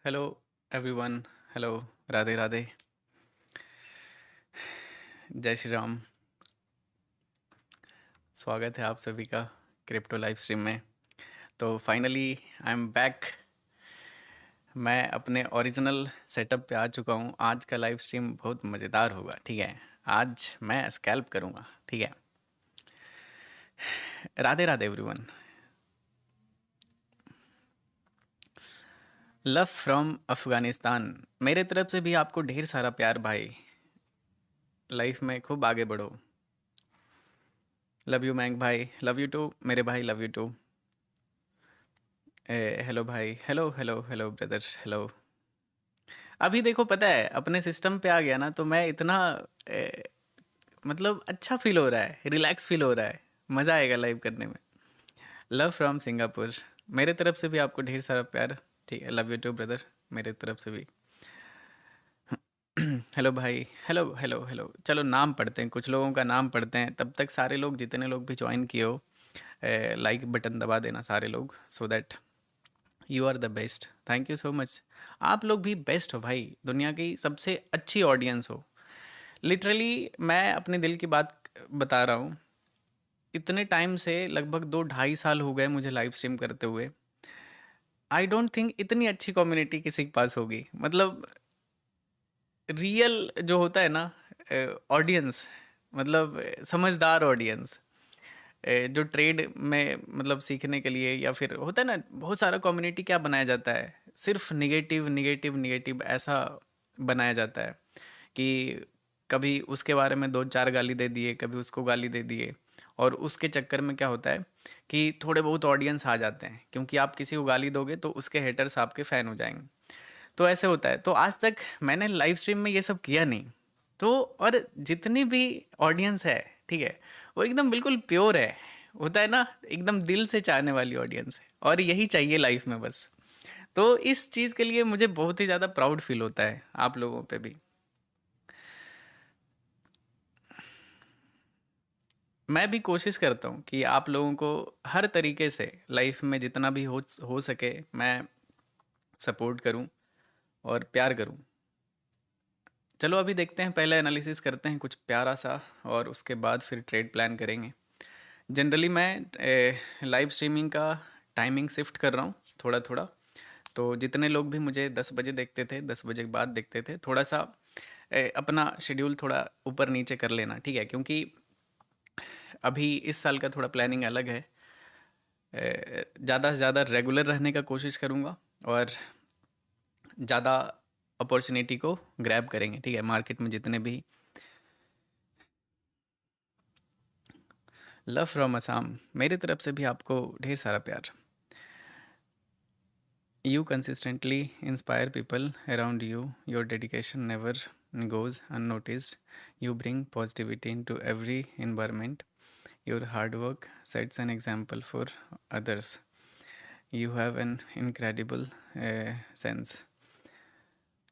Hello everyone. Hello. Radhe Radhe. जय श्री राम। स्वागत है आप सभी का क्रिप्टो लाइव स्ट्रीम में। तो फाइनली आई एम बैक। मैं अपने ओरिजिनल सेटअप पे आ चुका हूँ। आज का लाइव स्ट्रीम बहुत मज़ेदार होगा। ठीक है, आज मैं स्कैल्प करूँगा। ठीक है। Radhe Radhe everyone. Love from Afghanistan. मेरे तरफ से भी आपको ढेर सारा प्यार भाई। लाइफ में खूब आगे बढ़ो। लव यू मैंग भाई, लव यू टू मेरे भाई, लव यू टू। हेलो भाई, hello hello hello brother, hello. अभी देखो, पता है अपने सिस्टम पे आ गया ना, तो मैं इतना ए, मतलब अच्छा फील हो रहा है, रिलैक्स फील हो रहा है। मज़ा आएगा लाइव करने में। Love from Singapore. मेरे तरफ से भी आपको ढेर सारा प्यार। ठीक है, लव यू टू ब्रदर, मेरे तरफ से भी। हेलो भाई, हेलो हेलो हेलो। चलो नाम पढ़ते हैं, कुछ लोगों का नाम पढ़ते हैं, तब तक सारे लोग, जितने लोग भी ज्वाइन किए हो, लाइक बटन दबा देना सारे लोग, so that you are the best. Thank you so much. आप लोग भी बेस्ट हो भाई, दुनिया की सबसे अच्छी ऑडियंस हो। लिटरली मैं अपने दिल की बात बता रहा हूँ। इतने टाइम से, लगभग 2 ढाई साल हो गए मुझे लाइव स्ट्रीम करते हुए। आई डोंट थिंक इतनी अच्छी कम्युनिटी किसी के पास होगी। मतलब रियल जो होता है ना ऑडियंस, मतलब समझदार ऑडियंस, जो ट्रेड में मतलब सीखने के लिए, या फिर होता है ना बहुत सारा कम्युनिटी क्या बनाया जाता है, सिर्फ निगेटिव निगेटिव निगेटिव ऐसा बनाया जाता है कि कभी उसके बारे में दो चार गाली दे दिए, कभी उसको गाली दे दिए, और उसके चक्कर में क्या होता है कि थोड़े बहुत ऑडियंस आ जाते हैं, क्योंकि आप किसी को गाली दोगे तो उसके हेटर्स आपके फ़ैन हो जाएंगे। तो ऐसे होता है। तो आज तक मैंने लाइव स्ट्रीम में ये सब किया नहीं। तो और जितनी भी ऑडियंस है, ठीक है, वो एकदम बिल्कुल प्योर है। होता है ना, एकदम दिल से चाहने वाली ऑडियंस है, और यही चाहिए लाइफ में बस। तो इस चीज़ के लिए मुझे बहुत ही ज़्यादा प्राउड फील होता है आप लोगों पे भी। मैं भी कोशिश करता हूँ कि आप लोगों को हर तरीके से लाइफ में जितना भी हो सके मैं सपोर्ट करूँ और प्यार करूँ। चलो अभी देखते हैं, पहले एनालिसिस करते हैं कुछ प्यारा सा, और उसके बाद फिर ट्रेड प्लान करेंगे। जनरली मैं लाइव स्ट्रीमिंग का टाइमिंग शिफ्ट कर रहा हूँ थोड़ा थोड़ा। तो जितने लोग भी मुझे 10 बजे देखते थे, 10 बजे के बाद देखते थे, थोड़ा सा अपना शेड्यूल थोड़ा ऊपर नीचे कर लेना, ठीक है, क्योंकि अभी इस साल का थोड़ा प्लानिंग अलग है। ज़्यादा से ज़्यादा रेगुलर रहने का कोशिश करूँगा, और ज़्यादा अपॉर्चुनिटी को ग्रैब करेंगे, ठीक है, मार्केट में जितने भी। Love from Assam. मेरी तरफ से भी आपको ढेर सारा प्यार। You consistently inspire people around you. Your dedication never goes unnoticed. You bring positivity into every environment. Your hard work sets an example for others. You have an incredible sense.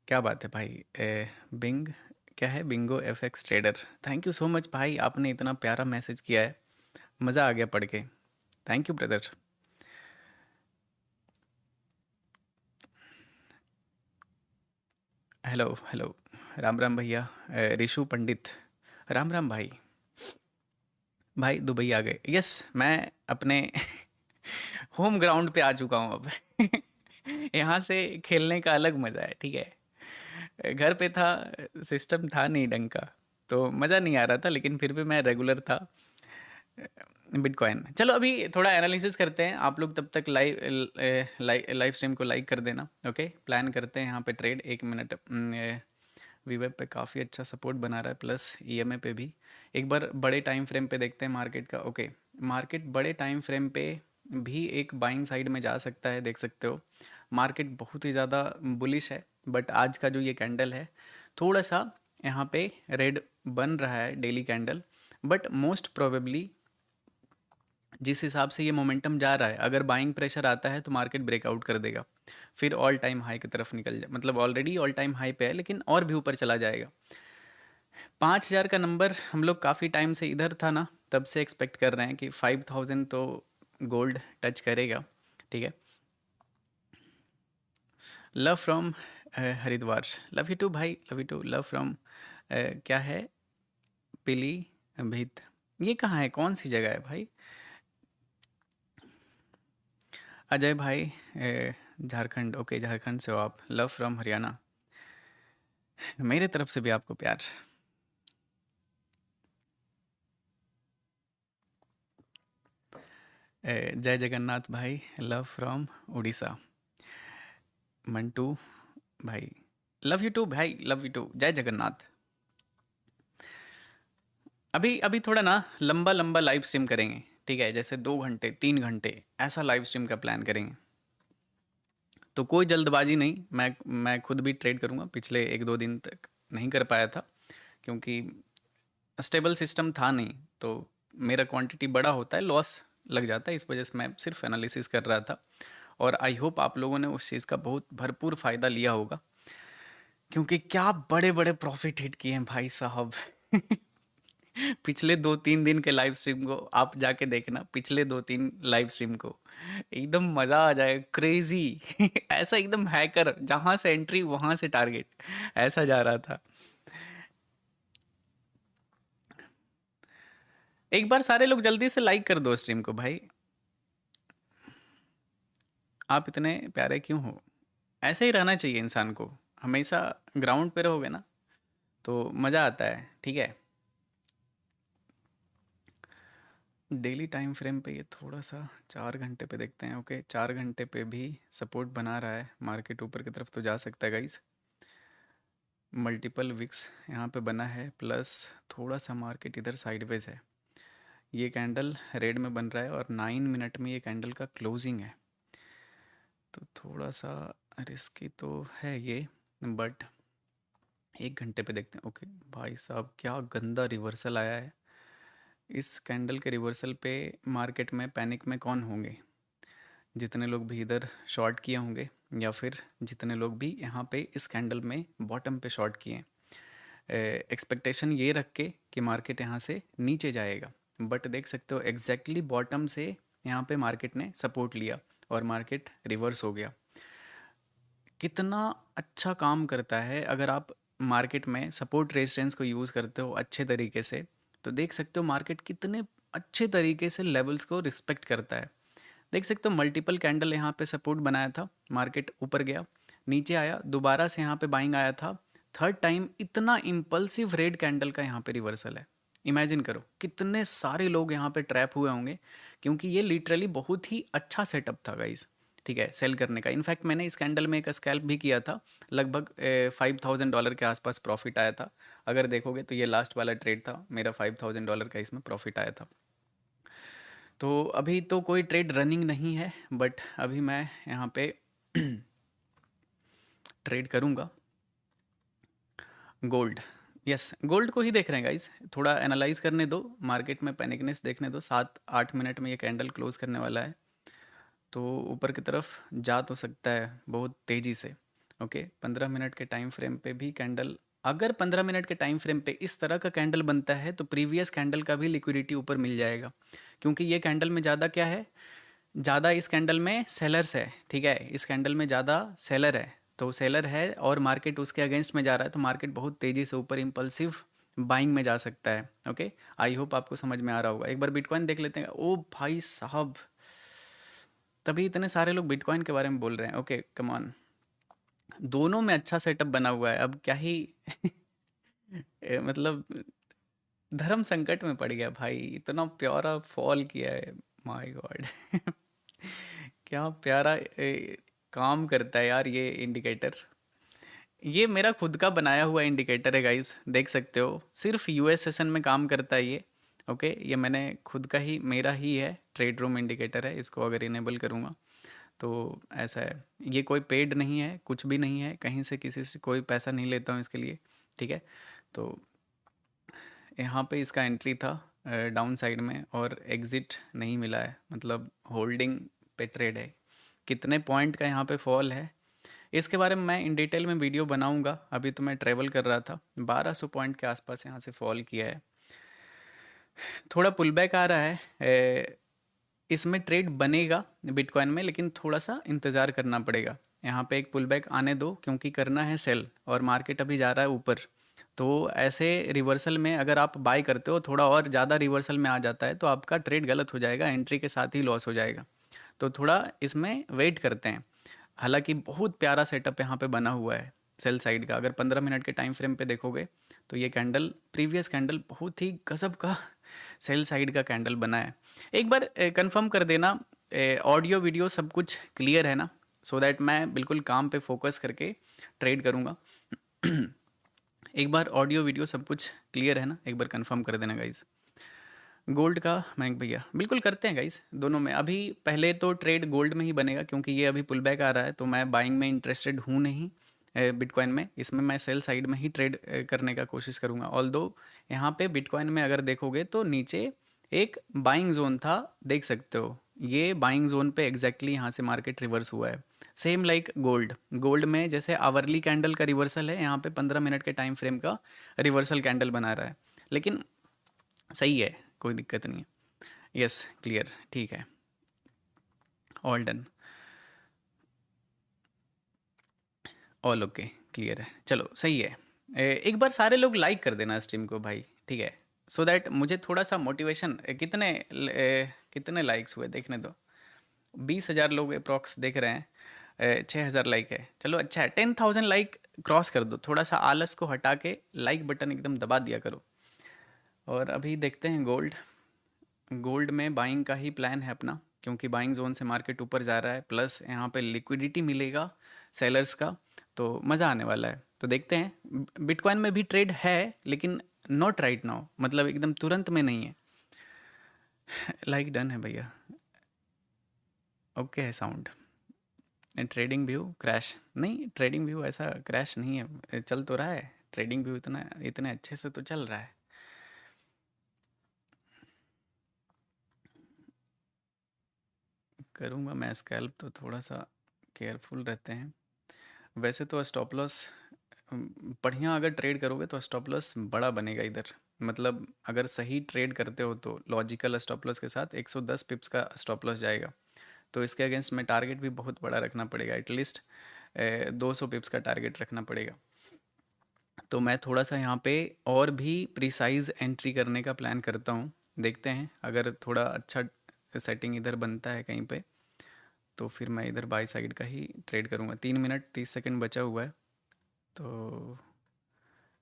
क्या बात है भाई। बिंग, क्या है, Bingo FX trader. Thank you so much भाई, आपने इतना प्यारा मैसेज किया है, मज़ा आ गया पढ़ के। Thank you brother. Hello hello. Ram Ram भैया। रिशु पंडित। राम राम भाई। भाई दुबई आ गए, यस। मैं अपने होम ग्राउंड पे आ चुका हूँ अब। यहाँ से खेलने का अलग मज़ा है, ठीक है। घर पे था, सिस्टम था नहीं ढंग का, तो मज़ा नहीं आ रहा था, लेकिन फिर भी मैं रेगुलर था। बिटकॉइन। चलो अभी थोड़ा एनालिसिस करते हैं, आप लोग तब तक लाइव स्ट्रीम को लाइक कर देना। ओके, प्लान करते हैं यहाँ पे ट्रेड। 1 मिनट। वीवेब पे काफ़ी अच्छा सपोर्ट बना रहा है, प्लस ईएमए पे भी। एक बार बड़े टाइम फ्रेम पे देखते हैं मार्केट का। ओके, मार्केट बड़े टाइम फ्रेम पे भी एक बाइंग साइड में जा सकता है, देख सकते हो। मार्केट बहुत ही ज़्यादा बुलिश है, बट आज का जो ये कैंडल है, थोड़ा सा यहाँ पे रेड बन रहा है daily candle, but most probably जिस हिसाब से ये मोमेंटम जा रहा है, अगर बाइंग प्रेशर आता है तो मार्केट ब्रेकआउट कर देगा, फिर ऑल टाइम हाई की तरफ निकल जाए। मतलब ऑलरेडी ऑल टाइम हाई पे है, लेकिन और भी ऊपर चला जाएगा। 5,000 का नंबर हम लोग काफ़ी टाइम से इधर था ना, तब से एक्सपेक्ट कर रहे हैं कि 5,000 तो गोल्ड टच करेगा, ठीक है। Love from Haridwar. Love you too भाई, love you too. Love from क्या है, पिली भीत। ये कहाँ है, कौन सी जगह है भाई? अजय भाई झारखंड, ओके झारखंड से हो आप। Love from Haryana. मेरे तरफ से भी आपको प्यार। जय जगन्नाथ भाई। Love from Orissa. मंटू भाई, लव यू टू भाई, लव यू टू। जय जगन्नाथ। अभी अभी थोड़ा ना लंबा लंबा लाइव स्ट्रीम करेंगे, ठीक है? जैसे 2 घंटे 3 घंटे ऐसा लाइव स्ट्रीम का प्लान करेंगे। तो कोई जल्दबाजी नहीं, मैं खुद भी ट्रेड करूँगा। पिछले 1-2 दिन तक नहीं कर पाया था क्योंकि स्टेबल सिस्टम था नहीं, तो मेरा क्वांटिटी बड़ा होता है, लॉस लग जाता है। इस वजह से मैं सिर्फ एनालिसिस कर रहा था, और आई होप आप लोगों ने उस चीज़ का बहुत भरपूर फ़ायदा लिया होगा, क्योंकि क्या बड़े बड़े प्रॉफिट हिट किए हैं भाई साहब। पिछले 2-3 दिन के लाइव स्ट्रीम को आप जाके देखना, पिछले 2-3 लाइव स्ट्रीम को, एकदम मज़ा आ जाए, क्रेजी। ऐसा एकदम हैकर, जहाँ से एंट्री वहाँ से टारगेट, ऐसा जा रहा था। एक बार सारे लोग जल्दी से लाइक कर दो स्ट्रीम को भाई। आप इतने प्यारे क्यों हो? ऐसे ही रहना चाहिए इंसान को, हमेशा ग्राउंड पे रहोगे ना तो मज़ा आता है, ठीक है? डेली टाइम फ्रेम पे ये थोड़ा सा 4 घंटे पे देखते हैं। ओके, 4 घंटे पे भी सपोर्ट बना रहा है, मार्केट ऊपर की तरफ तो जा सकता है गाइस। मल्टीपल विक्स यहाँ पे बना है, प्लस थोड़ा सा मार्केट इधर साइडवेज है। ये कैंडल रेड में बन रहा है और 9 मिनट में ये कैंडल का क्लोजिंग है, तो थोड़ा सा रिस्की तो है ये, बट 1 घंटे पे देखते हैं। ओके भाई साहब, क्या गंदा रिवर्सल आया है। इस कैंडल के रिवर्सल पे मार्केट में पैनिक में कौन होंगे? जितने लोग भी इधर शॉर्ट किए होंगे, या फिर जितने लोग भी यहाँ पे इस कैंडल में बॉटम पे शॉर्ट किए, एक्सपेक्टेशन ये रख के कि मार्केट यहाँ से नीचे जाएगा, बट देख सकते हो एग्जैक्टली बॉटम से यहाँ पे मार्केट ने सपोर्ट लिया और मार्केट रिवर्स हो गया। कितना अच्छा काम करता है अगर आप मार्केट में सपोर्ट रेजिस्टेंस को यूज़ करते हो अच्छे तरीके से, तो देख सकते हो मार्केट कितने अच्छे तरीके से लेवल्स को रिस्पेक्ट करता है। देख सकते हो मल्टीपल कैंडल यहाँ पे सपोर्ट बनाया था, मार्केट ऊपर गया, नीचे आया, दोबारा से यहाँ पे बाइंग आया था, थर्ड टाइम इतना इम्पल्सिव रेड कैंडल का यहाँ पे रिवर्सल है। इमेजिन करो कितने सारे लोग यहाँ पे ट्रैप हुए होंगे, क्योंकि ये लिटरली बहुत ही अच्छा सेटअप था गाइस, ठीक है, सेल करने का। इनफैक्ट मैंने इस कैंडल में एक स्कैल्प भी किया था, लगभग $5,000 के आसपास प्रॉफिट आया था। अगर देखोगे तो ये लास्ट वाला ट्रेड था मेरा, $5,000 का इसमें प्रॉफिट आया था। तो अभी तो कोई ट्रेड रनिंग नहीं है, बट अभी मैं यहाँ पे ट्रेड करूँगा गोल्ड। यस, गोल्ड को ही देख रहे हैं गाइस, थोड़ा एनालाइज करने दो, मार्केट में पैनिकनेस देखने दो। 7-8 मिनट में ये कैंडल क्लोज करने वाला है, तो ऊपर की तरफ जा तो सकता है बहुत तेज़ी से। ओके, 15 मिनट के टाइम फ्रेम पे भी कैंडल, अगर 15 मिनट के टाइम फ्रेम पे इस तरह का कैंडल बनता है तो प्रीवियस कैंडल का भी लिक्विडिटी ऊपर मिल जाएगा, क्योंकि ये कैंडल में ज़्यादा क्या है, ज़्यादा इस कैंडल में सेलर्स है, ठीक है, इस कैंडल में ज़्यादा सेलर है, तो सेलर है और मार्केट उसके अगेंस्ट में जा रहा है, तो मार्केट बहुत तेज़ी से ऊपर इम्पल्सिव बाइंग में जा सकता है। ओके, आई होप आपको समझ में आ रहा होगा। एक बार बिटकॉइन देख लेते हैं। ओ भाई साहब, तभी इतने सारे लोग बिटकॉइन के बारे में बोल रहे हैं। ओके कम ऑन, दोनों में अच्छा सेटअप बना हुआ है, अब क्या ही मतलब धर्म संकट में पड़ गया भाई, इतना प्यारा फॉल किया है, माय गॉड। क्या प्यारा काम करता है यार ये इंडिकेटर। ये मेरा खुद का बनाया हुआ इंडिकेटर है गाइस, देख सकते हो, सिर्फ यूएस सेशन में काम करता है ये। ओके, ये मैंने खुद का ही, मेरा ही है, ट्रेड रूम इंडिकेटर है। इसको अगर इनेबल करूँगा तो ऐसा है, ये कोई पेड नहीं है, कुछ भी नहीं है, कहीं से किसी से कोई पैसा नहीं लेता हूँ इसके लिए, ठीक है? तो यहाँ पे इसका एंट्री था डाउन साइड में और एग्ज़िट नहीं मिला है, मतलब होल्डिंग पे ट्रेड है। कितने पॉइंट का यहाँ पे फॉल है इसके बारे में मैं इन डिटेल में वीडियो बनाऊंगा। अभी तो मैं ट्रेवल कर रहा था, 1200 पॉइंट के आसपास यहाँ से फॉल किया है, थोड़ा पुल बैक आ रहा है। इसमें ट्रेड बनेगा बिटकॉइन में, लेकिन थोड़ा सा इंतज़ार करना पड़ेगा। यहाँ पे एक पुल बैक आने दो, क्योंकि करना है सेल और मार्केट अभी जा रहा है ऊपर। तो ऐसे रिवर्सल में अगर आप बाय करते हो, थोड़ा और ज़्यादा रिवर्सल में आ जाता है तो आपका ट्रेड गलत हो जाएगा, एंट्री के साथ ही लॉस हो जाएगा। तो थोड़ा इसमें वेट करते हैं। हालांकि बहुत प्यारा सेटअप यहाँ पे बना हुआ है सेल साइड का। अगर 15 मिनट के टाइम फ्रेम पे देखोगे तो ये कैंडल, प्रीवियस कैंडल बहुत ही गजब का सेल साइड का कैंडल बना है। एक बार कंफर्म कर देना ऑडियो वीडियो सब कुछ क्लियर है ना, सो दैट मैं बिल्कुल काम पे फोकस करके ट्रेड करूँगा। एक बार ऑडियो वीडियो सब कुछ क्लियर है ना, एक बार कंफर्म कर देना गाइज। गोल्ड का मयंक भैया बिल्कुल करते हैं गाइस, दोनों में। अभी पहले तो ट्रेड गोल्ड में ही बनेगा, क्योंकि ये अभी पुल बैक आ रहा है तो मैं बाइंग में इंटरेस्टेड हूँ नहीं बिटकॉइन में। इसमें मैं सेल साइड में ही ट्रेड करने का कोशिश करूँगा। ऑल्दो यहाँ पे बिटकॉइन में अगर देखोगे तो नीचे एक बाइंग जोन था, देख सकते हो। ये बाइंग जोन पे एग्जैक्टली यहाँ से मार्केट रिवर्स हुआ है। सेम लाइक गोल्ड, गोल्ड में जैसे आवरली कैंडल का रिवर्सल है, यहाँ पे 15 मिनट के टाइम फ्रेम का रिवर्सल कैंडल बना रहा है। लेकिन सही है, कोई दिक्कत नहीं है। यस क्लियर, ठीक है, all done, all okay, clear है। चलो सही है। एक बार सारे लोग लाइक कर देना स्ट्रीम को भाई, ठीक है, सो दैट मुझे थोड़ा सा मोटिवेशन। कितने लाइक्स हुए देखने दो। 20,000 लोग अप्रॉक्स देख रहे हैं, 6,000 लाइक है। चलो अच्छा है, 10,000 लाइक क्रॉस कर दो। थोड़ा सा आलस को हटा के लाइक बटन एकदम दबा दिया करो। और अभी देखते हैं गोल्ड। गोल्ड में बाइंग का ही प्लान है अपना, क्योंकि बाइंग जोन से मार्केट ऊपर जा रहा है, प्लस यहाँ पे लिक्विडिटी मिलेगा सेलर्स का, तो मज़ा आने वाला है। तो देखते हैं। बिटकॉइन में भी ट्रेड है, लेकिन नॉट राइट नाउ, मतलब एकदम तुरंत में नहीं है। लाइक डन है भैया, ओके है साउंड। ट्रेडिंग व्यू क्रैश नहीं, ट्रेडिंग व्यू ऐसा क्रैश नहीं है, चल तो रहा है। ट्रेडिंग व्यू इतने अच्छे से तो चल रहा है। करूँगा मैं स्कैल्प, तो थोड़ा सा केयरफुल रहते हैं। वैसे तो स्टॉप लॉस बढ़िया, अगर ट्रेड करोगे तो स्टॉप लॉस बड़ा बनेगा इधर। मतलब अगर सही ट्रेड करते हो तो लॉजिकल स्टॉप लॉस के साथ 110 पिप्स का स्टॉप लॉस जाएगा। तो इसके अगेंस्ट में टारगेट भी बहुत बड़ा रखना पड़ेगा, एटलीस्ट 200 पिप्स का टारगेट रखना पड़ेगा। तो मैं थोड़ा सा यहाँ पे और भी प्रिसाइज एंट्री करने का प्लान करता हूँ। देखते हैं अगर थोड़ा अच्छा सेटिंग इधर बनता है कहीं पे, तो फिर मैं इधर बाई साइड का ही ट्रेड करूँगा। 3 मिनट 30 सेकंड बचा हुआ है, तो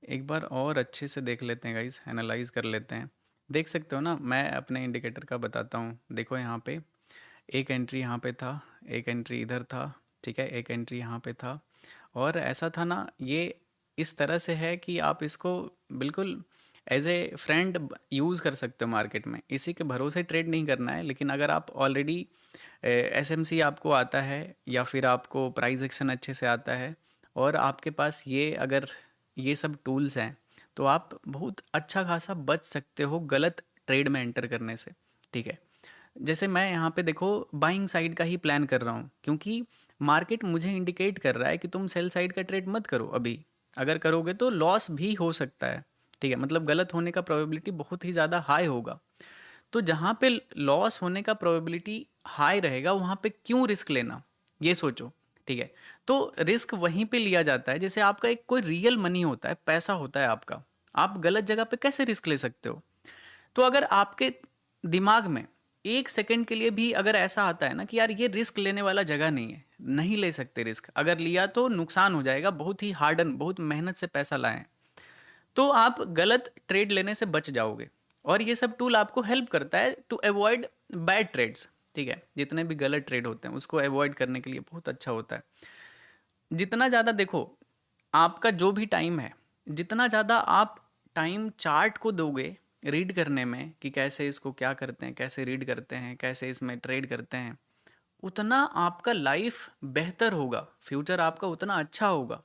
एक बार और अच्छे से देख लेते हैं गाइस, एनालाइज कर लेते हैं। देख सकते हो ना, मैं अपने इंडिकेटर का बताता हूँ। देखो यहाँ पे एक एंट्री यहाँ पे था, एक एंट्री इधर था, ठीक है, एक एंट्री यहाँ पे था। और ऐसा था ना, ये इस तरह से है कि आप इसको बिल्कुल एज ए फ्रेंड यूज़ कर सकते हो मार्केट में। इसी के भरोसे ट्रेड नहीं करना है। लेकिन अगर आप ऑलरेडी एसएमसी आपको आता है, या फिर आपको प्राइस एक्शन अच्छे से आता है, और आपके पास ये अगर ये सब टूल्स हैं, तो आप बहुत अच्छा खासा बच सकते हो गलत ट्रेड में एंटर करने से, ठीक है। जैसे मैं यहाँ पे देखो बाइंग साइड का ही प्लान कर रहा हूँ, क्योंकि मार्केट मुझे इंडिकेट कर रहा है कि तुम सेल साइड का ट्रेड मत करो अभी। अगर करोगे तो लॉस भी हो सकता है, ठीक है, मतलब गलत होने का प्रोबेबिलिटी बहुत ही ज़्यादा हाई होगा। तो जहाँ पे लॉस होने का प्रोबेबिलिटी हाई रहेगा, वहाँ पे क्यों रिस्क लेना, ये सोचो, ठीक है। तो रिस्क वहीं पे लिया जाता है जैसे आपका एक कोई रियल मनी होता है, पैसा होता है आपका। आप गलत जगह पे कैसे रिस्क ले सकते हो? तो अगर आपके दिमाग में 1 सेकंड के लिए भी अगर ऐसा आता है ना कि यार ये रिस्क लेने वाला जगह नहीं है, नहीं ले सकते रिस्क, अगर लिया तो नुकसान हो जाएगा, बहुत ही हार्डन, बहुत मेहनत से पैसा लाए, तो आप गलत ट्रेड लेने से बच जाओगे। और ये सब टूल आपको हेल्प करता है टू अवॉइड बैड ट्रेड्स, ठीक है। जितने भी गलत ट्रेड होते हैं उसको अवॉइड करने के लिए बहुत अच्छा होता है। जितना ज़्यादा देखो, आपका जो भी टाइम है, जितना ज़्यादा आप टाइम चार्ट को दोगे रीड करने में कि कैसे इसको क्या करते हैं, कैसे रीड करते हैं, कैसे इसमें ट्रेड करते हैं, उतना आपका लाइफ बेहतर होगा, फ्यूचर आपका उतना अच्छा होगा।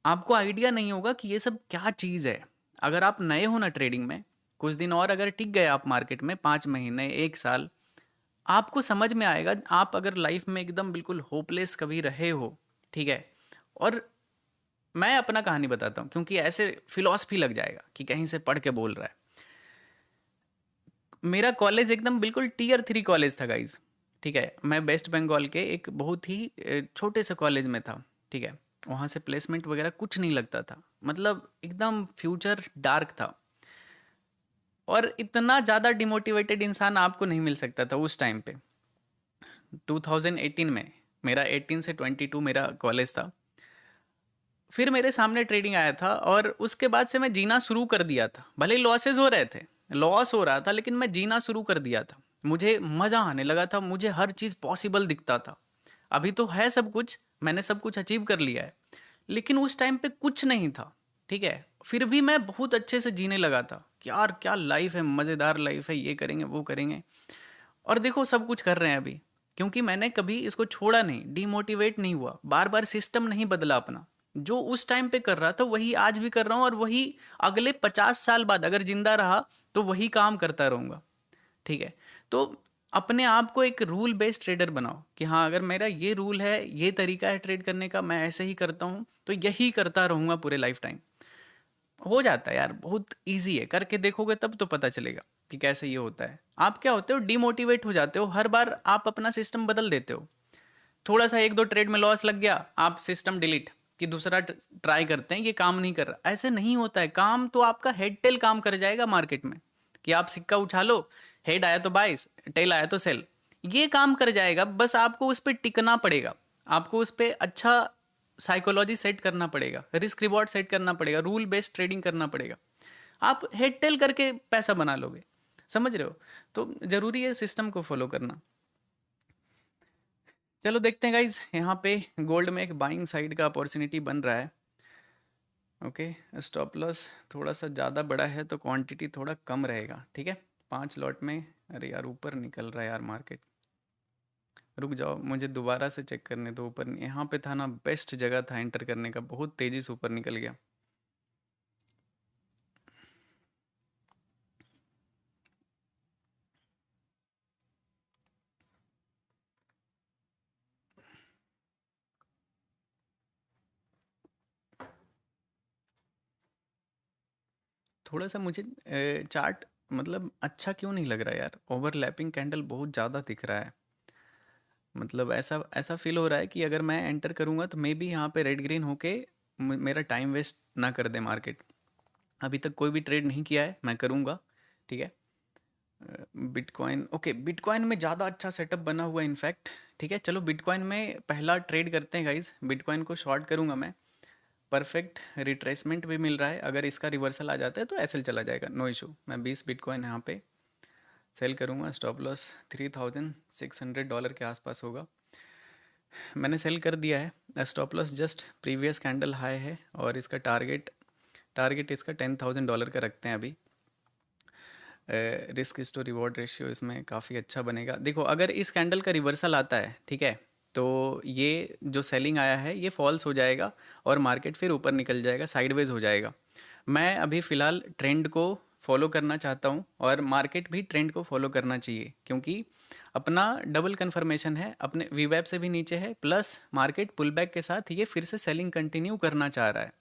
आपको आइडिया नहीं होगा कि ये सब क्या चीज़ है। अगर आप नए हो ना ट्रेडिंग में, कुछ दिन और अगर टिक गए आप मार्केट में, 5 महीने 1 साल, आपको समझ में आएगा। आप अगर लाइफ में एकदम बिल्कुल होपलेस कभी रहे हो, ठीक है, और मैं अपना कहानी बताता हूँ, क्योंकि ऐसे फिलॉसफी लग जाएगा कि कहीं से पढ़ के बोल रहा है। मेरा कॉलेज एकदम बिल्कुल Tier 3 कॉलेज था गाइज, ठीक है, मैं वेस्ट बंगाल के एक बहुत ही छोटे से कॉलेज में था, ठीक है। वहाँ से प्लेसमेंट वगैरह कुछ नहीं लगता था, मतलब एकदम फ्यूचर डार्क था। और इतना ज़्यादा डिमोटिवेटेड इंसान आपको नहीं मिल सकता था उस टाइम पे। 2018 में, मेरा 18 से 22 मेरा कॉलेज था। फिर मेरे सामने ट्रेडिंग आया था और उसके बाद से मैं जीना शुरू कर दिया था। भले ही लॉसेस हो रहे थे, लॉस हो रहा था, लेकिन मैं जीना शुरू कर दिया था। मुझे मज़ा आने लगा था, मुझे हर चीज़ पॉसिबल दिखता था। अभी तो है सब कुछ, मैंने सब कुछ अचीव कर लिया है, लेकिन उस टाइम पे कुछ नहीं था, ठीक है। फिर भी मैं बहुत अच्छे से जीने लगा था कि यार क्या लाइफ है, मज़ेदार लाइफ है, ये करेंगे वो करेंगे। और देखो सब कुछ कर रहे हैं अभी, क्योंकि मैंने कभी इसको छोड़ा नहीं, डीमोटिवेट नहीं हुआ, बार बार सिस्टम नहीं बदला अपना। जो उस टाइम पे कर रहा था वही आज भी कर रहा हूँ, और वही अगले 50 साल बाद अगर जिंदा रहा तो वही काम करता रहूँगा, ठीक है। तो अपने आप को एक रूल बेस्ड ट्रेडर बनाओ कि हाँ, अगर मेरा ये रूल है, ये तरीका है ट्रेड करने का, मैं ऐसे ही करता हूँ, तो यही करता रहूँगा पूरे लाइफ टाइम। हो जाता है यार, बहुत इजी है, करके देखोगे तब तो पता चलेगा कि कैसे ये होता है। आप क्या होते हो, डिमोटिवेट हो जाते हो, हर बार आप अपना सिस्टम बदल देते हो। थोड़ा सा एक दो ट्रेड में लॉस लग गया, आप सिस्टम डिलीट, कि दूसरा ट्राई करते हैं, ये काम नहीं कर रहा। ऐसे नहीं होता है काम, तो आपका हेड टेल काम कर जाएगा मार्केट में, कि आप सिक्का उठा लो, हेड आया तो बाय, टेल आया तो सेल, ये काम कर जाएगा। बस आपको उस पर टिकना पड़ेगा, आपको उस पर अच्छा साइकोलॉजी सेट करना पड़ेगा, रिस्क रिवॉर्ड सेट करना पड़ेगा, रूल बेस्ड ट्रेडिंग करना पड़ेगा। आप हेड टेल करके पैसा बना लोगे, समझ रहे हो। तो जरूरी है सिस्टम को फॉलो करना। चलो देखते हैं गाइज, यहाँ पे गोल्ड में एक बाइंग साइड का अपॉर्चुनिटी बन रहा है। ओके, स्टॉप लॉस थोड़ा सा ज़्यादा बड़ा है तो क्वांटिटी थोड़ा कम रहेगा, ठीक है। 5 लॉट में, अरे यार ऊपर निकल रहा है यार मार्केट, रुक जाओ, मुझे दोबारा से चेक करने दो। ऊपर यहाँ पे था ना, बेस्ट जगह था एंटर करने का, बहुत तेज़ी से ऊपर निकल गया। थोड़ा सा मुझे चार्ट मतलब अच्छा क्यों नहीं लग रहा यार, ओवरलैपिंग कैंडल बहुत ज़्यादा दिख रहा है। मतलब ऐसा ऐसा फील हो रहा है कि अगर मैं एंटर करूँगा तो मे बी यहाँ पे रेड ग्रीन होके मेरा टाइम वेस्ट ना कर दे मार्केट। अभी तक कोई भी ट्रेड नहीं किया है, मैं करूँगा, ठीक है। बिटकॉइन, ओके, बिटकॉइन में ज़्यादा अच्छा सेटअप बना हुआ है इनफैक्ट, ठीक है। चलो बिटकॉइन में पहला ट्रेड करते हैं गाइज, बिटकॉइन को शॉर्ट करूँगा मैं। परफेक्ट रिट्रेसमेंट भी मिल रहा है, अगर इसका रिवर्सल आ जाता है तो एसएल चला जाएगा, नो इशू। मैं 20 बिटकॉइन यहाँ पे सेल करूँगा, स्टॉप लॉस $3,600 के आसपास होगा। मैंने सेल कर दिया है, stop loss just previous candle high है, और इसका टारगेट टारगेट इसका $10,000 का रखते हैं अभी। रिस्क टू रिवॉर्ड रेशियो इसमें काफ़ी अच्छा बनेगा। देखो अगर इस कैंडल का रिवर्सल आता है, ठीक है, तो ये जो सेलिंग आया है ये फॉल्स हो जाएगा, और मार्केट फिर ऊपर निकल जाएगा, साइडवेज हो जाएगा। मैं अभी फ़िलहाल ट्रेंड को फॉलो करना चाहता हूँ, और मार्केट भी ट्रेंड को फॉलो करना चाहिए, क्योंकि अपना डबल कन्फर्मेशन है, अपने वी वेब से भी नीचे है, प्लस मार्केट पुल बैक के साथ ये फिर से सेलिंग कंटिन्यू करना चाह रहा है।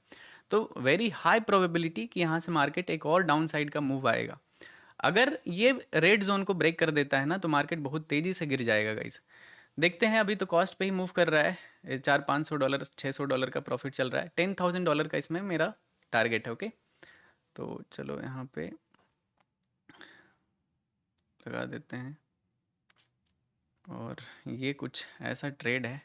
तो वेरी हाई प्रोबेबिलिटी कि यहाँ से मार्केट एक और डाउन साइड का मूव आएगा। अगर ये रेड जोन को ब्रेक कर देता है ना, तो मार्केट बहुत तेज़ी से गिर जाएगा गाइस। देखते हैं, अभी तो कॉस्ट पे ही मूव कर रहा है, 400-500 डॉलर, $600 का प्रॉफिट चल रहा है, $10,000 का इसमें मेरा टारगेट है। ओके, तो चलो यहाँ पे लगा देते हैं, और ये कुछ ऐसा ट्रेड है,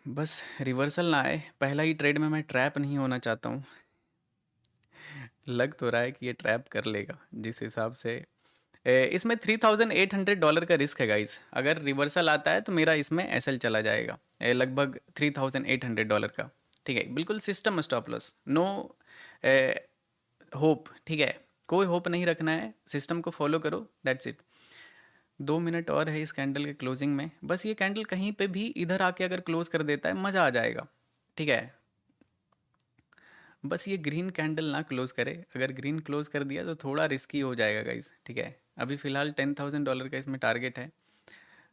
बस रिवर्सल ना आए। पहला ही ट्रेड में मैं ट्रैप नहीं होना चाहता हूँ। लग तो रहा है कि ये ट्रैप कर लेगा जिस हिसाब से। इसमें $3,800 का रिस्क है गाइस, अगर रिवर्सल आता है तो मेरा इसमें एसएल चला जाएगा, लगभग $3,800 का, ठीक है। बिल्कुल system stop loss, no hope, ठीक है। कोई होप नहीं रखना है, सिस्टम को फॉलो करो, दैट्स इट। 2 मिनट और है इस कैंडल के क्लोजिंग में, बस ये कैंडल कहीं पे भी इधर आके अगर क्लोज कर देता है मज़ा आ जाएगा, ठीक है। बस ये ग्रीन कैंडल ना क्लोज करे, अगर ग्रीन क्लोज कर दिया तो थोड़ा रिस्की हो जाएगा गाइस, ठीक है। अभी फ़िलहाल $10,000 का इसमें टारगेट है।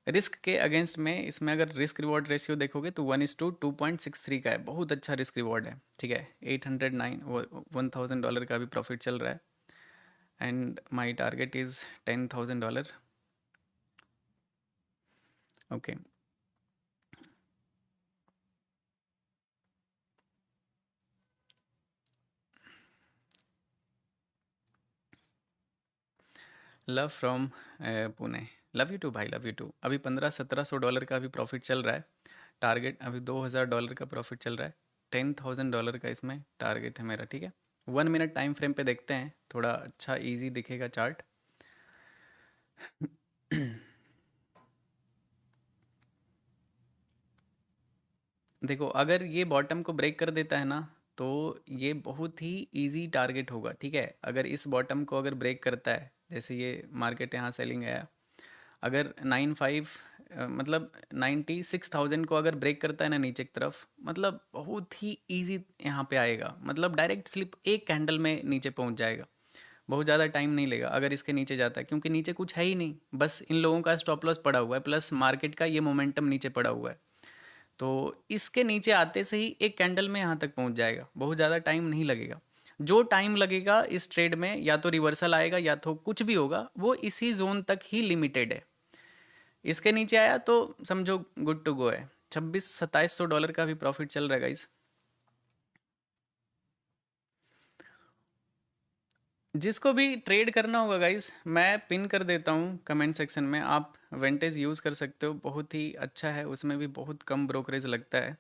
रिस्क के अगेंस्ट में इसमें अगर रिस्क रिवॉर्ड रेशियो देखोगे तो 1:2.63 का है, बहुत अच्छा रिस्क रिवॉर्ड है, ठीक है। 1,000 डॉलर का भी प्रॉफिट चल रहा है, and my target is $10,000। Okay, love from Pune. Love you too भाई, लव यू टू। अभी 1500-1700 डॉलर का अभी प्रॉफिट चल रहा है। टारगेट अभी $2000 का प्रॉफिट चल रहा है। $10,000 का इसमें टारगेट है मेरा, ठीक है। 1 मिनट टाइम फ्रेम पे देखते हैं, थोड़ा अच्छा इजी दिखेगा चार्ट। देखो, अगर ये बॉटम को ब्रेक कर देता है ना, तो ये बहुत ही इजी टारगेट होगा, ठीक है। अगर इस बॉटम को अगर ब्रेक करता है, जैसे ये मार्केट यहाँ सेलिंग आया, अगर 95 मतलब 96,000 को अगर ब्रेक करता है ना नीचे की तरफ, मतलब बहुत ही इजी यहाँ पे आएगा, मतलब डायरेक्ट स्लिप एक कैंडल में नीचे पहुँच जाएगा। बहुत ज़्यादा टाइम नहीं लेगा अगर इसके नीचे जाता है, क्योंकि नीचे कुछ है ही नहीं, बस इन लोगों का स्टॉप लॉस पड़ा हुआ है, प्लस मार्केट का ये मोमेंटम नीचे पड़ा हुआ है। तो इसके नीचे आते से ही एक कैंडल में यहाँ तक पहुँच जाएगा, बहुत ज़्यादा टाइम नहीं लगेगा। जो टाइम लगेगा इस ट्रेड में, या तो रिवर्सल आएगा या तो कुछ भी होगा, वो इसी जोन तक ही लिमिटेड है। इसके नीचे आया तो समझो गुड टू गो है। 2600-2700 डॉलर का भी प्रॉफिट चल रहा है गाइस। जिसको भी ट्रेड करना होगा गाइस, मैं पिन कर देता हूँ कमेंट सेक्शन में। आप वेंटेज यूज़ कर सकते हो, बहुत ही अच्छा है, उसमें भी बहुत कम ब्रोकरेज लगता है।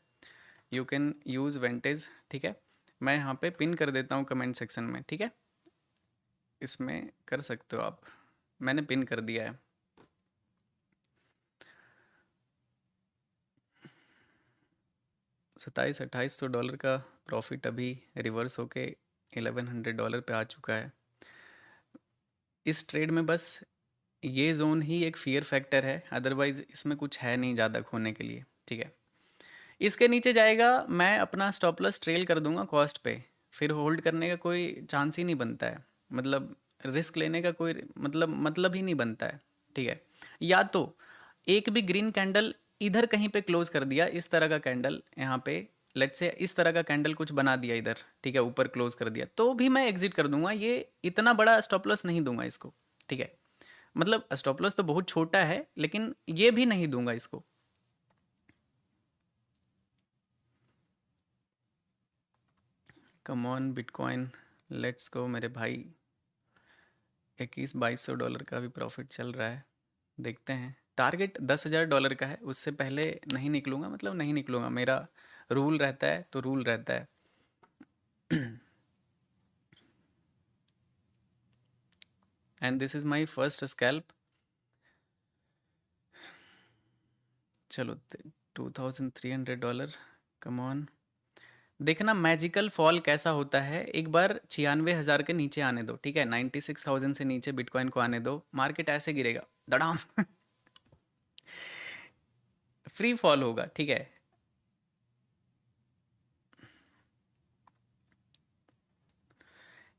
यू कैन यूज़ वेंटेज, ठीक है। मैं यहाँ पे पिन कर देता हूँ कमेंट सेक्शन में, ठीक है। इसमें कर सकते हो आप, मैंने पिन कर दिया है। 2700-2800 डॉलर का प्रॉफिट अभी रिवर्स होके $1100 पे आ चुका है। इस ट्रेड में बस ये जोन ही एक फियर फैक्टर है, अदरवाइज इसमें कुछ है नहीं ज़्यादा खोने के लिए, ठीक है। इसके नीचे जाएगा, मैं अपना स्टॉप लॉस ट्रेल कर दूंगा कॉस्ट पे, फिर होल्ड करने का कोई चांस ही नहीं बनता है, मतलब रिस्क लेने का कोई मतलब ही नहीं बनता है, ठीक है। या तो एक भी ग्रीन कैंडल इधर कहीं पे क्लोज कर दिया, इस तरह का कैंडल यहाँ पे, लेट्स से इस तरह का कैंडल कुछ बना दिया इधर, ठीक है, ऊपर क्लोज कर दिया, तो भी मैं एग्जिट कर दूंगा। ये इतना बड़ा स्टॉप लॉस नहीं दूंगा इसको, ठीक है। मतलब स्टॉप लॉस तो बहुत छोटा है, लेकिन ये भी नहीं दूंगा इसको। Come on bitcoin, let's go मेरे भाई। 2100-2200 डॉलर का भी प्रॉफिट चल रहा है, देखते हैं। टारगेट $10,000 का है, उससे पहले नहीं निकलूंगा, मतलब नहीं निकलूंगा, मेरा रूल रहता है तो रूल रहता है। And this is my first scalp. चलो, $2,300, कम ऑन। देखना मैजिकल फॉल कैसा होता है, एक बार 96,000 के नीचे आने दो, ठीक है। 96,000 से नीचे बिटकॉइन को आने दो, मार्केट ऐसे गिरेगा दड़ाम। फ्री फॉल होगा, ठीक है।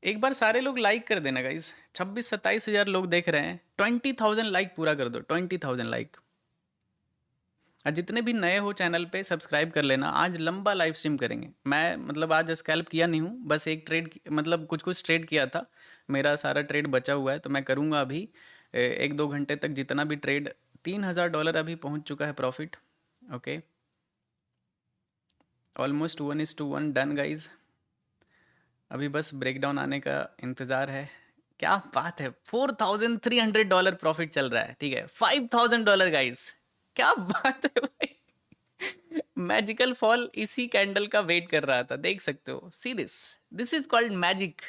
एक बार सारे लोग लाइक कर देना गाइस, 26-27 हज़ार लोग देख रहे हैं, 20,000 लाइक पूरा कर दो, 20,000 लाइक। और जितने भी नए हो चैनल पे सब्सक्राइब कर लेना। आज लंबा लाइव स्ट्रीम करेंगे। मैं मतलब आज स्कैल्प किया नहीं हूँ, बस एक ट्रेड मतलब कुछ कुछ ट्रेड किया था, मेरा सारा ट्रेड बचा हुआ है, तो मैं करूँगा अभी 1-2 घंटे तक जितना भी ट्रेड। $3,000 अभी पहुँच चुका है profit, okay. Almost 1:1 done guys. अभी बस ब्रेकडाउन आने का इंतज़ार है। क्या बात है, $4,300 प्रॉफिट चल रहा है, ठीक है। $5,000 गाइज, क्या बात है भाई। मैजिकल फॉल इसी कैंडल का वेट कर रहा था, देख सकते हो। See this, this is called magic.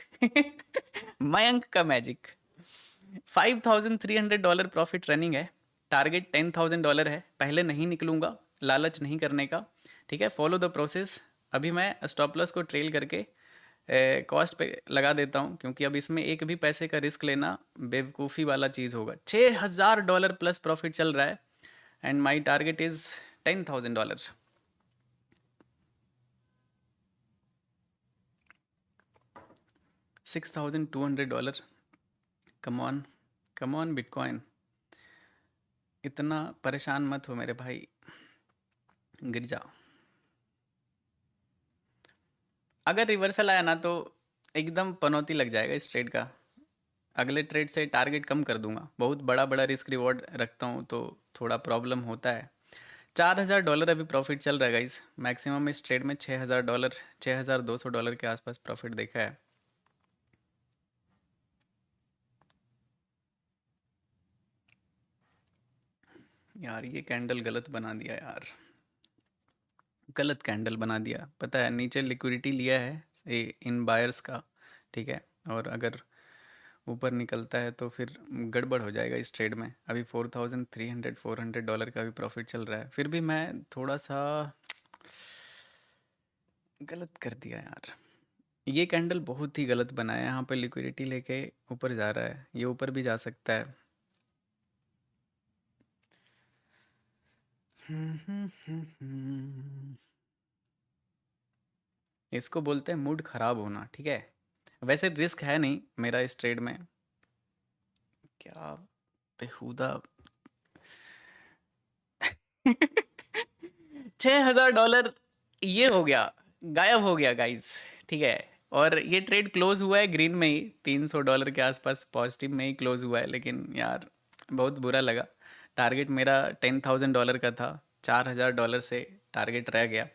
Mayank का मैजिक। $5,300 प्रॉफिट रनिंग है। टारगेट $10,000 है, पहले नहीं निकलूंगा, लालच नहीं करने का, ठीक है। Follow the process. अभी मैं स्टॉप लॉस को ट्रेल करके कॉस्ट पे लगा देता हूँ, क्योंकि अब इसमें एक भी पैसे का रिस्क लेना बेवकूफ़ी वाला चीज़ होगा। $6,000 प्लस प्रॉफिट चल रहा है, and my target is $10,000। $6,200। Come on, come on bitcoin, इतना परेशान मत हो मेरे भाई, गिर जाओ। अगर रिवर्सल आया ना तो एकदम पनौती लग जाएगा इस ट्रेड का। अगले ट्रेड से टारगेट कम कर दूंगा, बहुत बड़ा बड़ा रिस्क रिवॉर्ड रखता हूँ तो थोड़ा प्रॉब्लम होता है। $4000 अभी प्रॉफिट चल रहा है गाइस। मैक्सिमम इस ट्रेड में $6000, $6200 के आसपास प्रॉफिट देखा है। यार ये कैंडल गलत बना दिया यार, गलत कैंडल बना दिया। पता है नीचे लिक्विडिटी लिया है इन बायर्स का, ठीक है, और अगर ऊपर निकलता है तो फिर गड़बड़ हो जाएगा इस ट्रेड में। अभी 4300 $400 का भी प्रॉफिट चल रहा है, फिर भी मैं थोड़ा सा गलत कर दिया यार। ये कैंडल बहुत ही गलत बना है, यहाँ पे लिक्विडिटी लेके ऊपर जा रहा है, ये ऊपर भी जा सकता है। इसको बोलते हैं मूड खराब होना, ठीक है। वैसे रिस्क है नहीं मेरा इस ट्रेड में, क्या बेहुदा। $6000 ये हो गया, गायब हो गया गाइस, ठीक है। और ये ट्रेड क्लोज हुआ है ग्रीन में ही, $300 के आसपास पॉजिटिव में ही क्लोज हुआ है, लेकिन यार बहुत बुरा लगा। टारगेट मेरा $10,000 का था, $4000 से टारगेट रह गया,